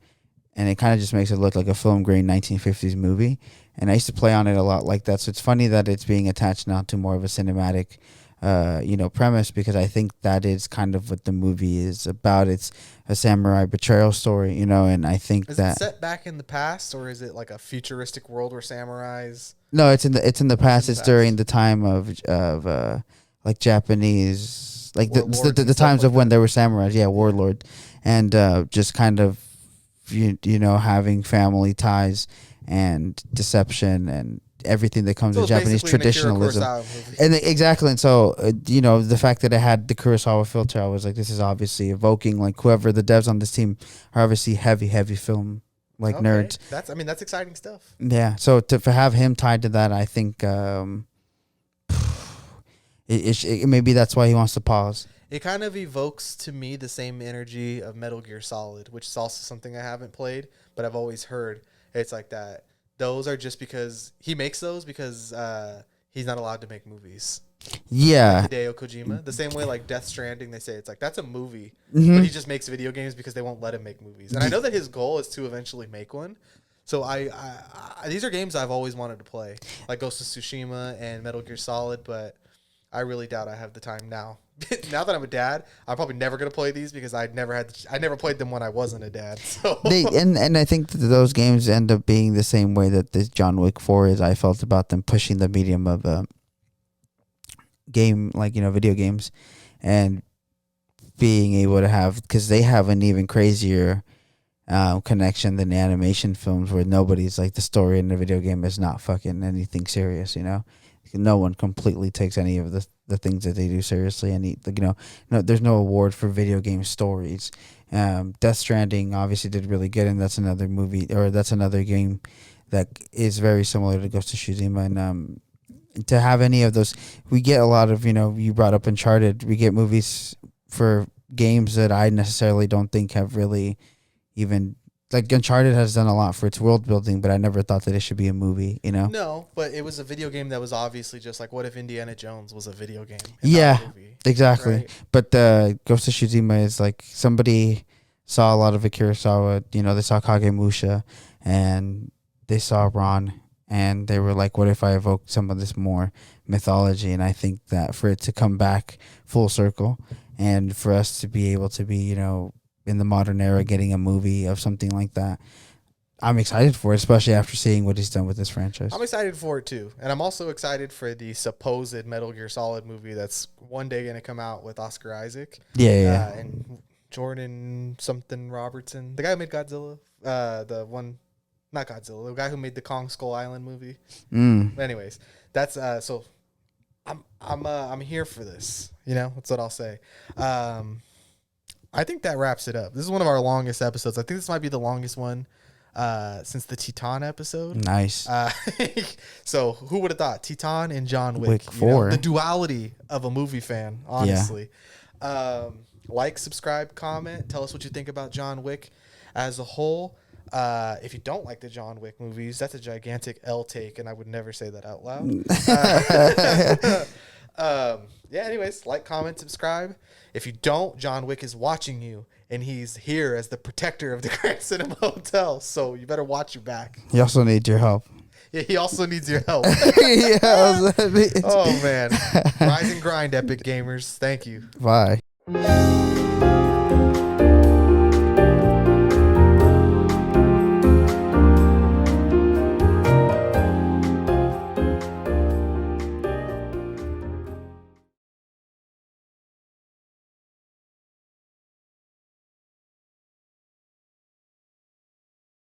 and it kind of just makes it look like a film grain 1950s movie. And I used to play on it a lot like that. So it's funny that it's being attached now to more of a cinematic, premise, because I think that is kind of what the movie is about. It's a samurai betrayal story, and I think Is that it set back in the past, or is it like a futuristic world where samurais? no, it's in the past. It's past. during the time of like Japanese, like the Warlords and the stuff times like of when that. there were samurais, yeah, warlord, and just kind of having family ties and deception and everything that comes So with it's Japanese basically an Akira traditionalism. Kurosawa movie. And exactly, and so the fact that it had the Kurosawa filter, I was like, this is obviously evoking like whoever the devs on this team are obviously heavy film like Okay. nerds. That's exciting stuff. Yeah, so to have him tied to that, I think maybe that's why he wants to pause. It kind of evokes to me the same energy of Metal Gear Solid, which is also something I haven't played, but I've always heard. It's like that. Those are just because he makes those because he's not allowed to make movies. Yeah, Hideo Kojima, the same way like Death Stranding, they say it's like that's a movie, Mhm. but he just makes video games because they won't let him make movies. And I know that his goal is to eventually make one. So I these are games I've always wanted to play, like Ghost of Tsushima and Metal Gear Solid, but I really doubt I have the time now. Now that I'm a dad, I'm probably never gonna play these because I never played them when I wasn't a dad. So and I think that those games end up being the same way that this John Wick 4 is. I felt about them pushing the medium of game, like video games, and being able to have, because they have an even crazier connection than the animation films, where nobody's like, the story in the video game is not fucking anything serious. No one completely takes any of the things that they do seriously, and no, there's no award for video game stories. Death Stranding obviously did really good, and that's another movie, or that's another game that is very similar to Ghost of Tsushima. And to have any of those, we get a lot of, you brought up Uncharted, we get movies for games that I necessarily don't think have really even, like Uncharted has done a lot for its world building, but I never thought that it should be a movie, no, but it was a video game that was obviously just like, what if Indiana Jones was a video game? and not a Yeah, movie, exactly. right? But Ghost of Tsushima is like, somebody saw a lot of Akira Kurosawa, they saw Kagemusha, and they saw Ron, and they were like, what if I evoke some of this more mythology? And I think that for it to come back full circle, and for us to be able to be, in the modern era, getting a movie of something like that, I'm excited for it, especially after seeing what he's done with this franchise. I'm excited for it too, and I'm also excited for the supposed Metal Gear Solid movie that's one day going to come out with Oscar Isaac. Yeah. And Jordan something Robertson, the guy who made Godzilla, not Godzilla, the guy who made the Kong Skull Island movie. But anyways, that's so I'm here for this. That's what I'll say. I think that wraps it up. This is one of our longest episodes. I think this might be the longest one since the Titan episode. Nice. So who would have thought Titan and John Wick? Wick 4. The duality of a movie fan, honestly. Like, subscribe, comment. Tell us what you think about John Wick as a whole. If you don't like the John Wick movies, that's a gigantic L take, and I would never say that out loud. Anyways, like, comment, subscribe. If you don't, John Wick is watching you, and he's here as the protector of the Grand Cinema Hotel, so you better watch your back. He also needs your help. Yeah, he also needs your help. Yeah, Oh, man. Rise and grind, Epic Gamers. Thank you. Bye.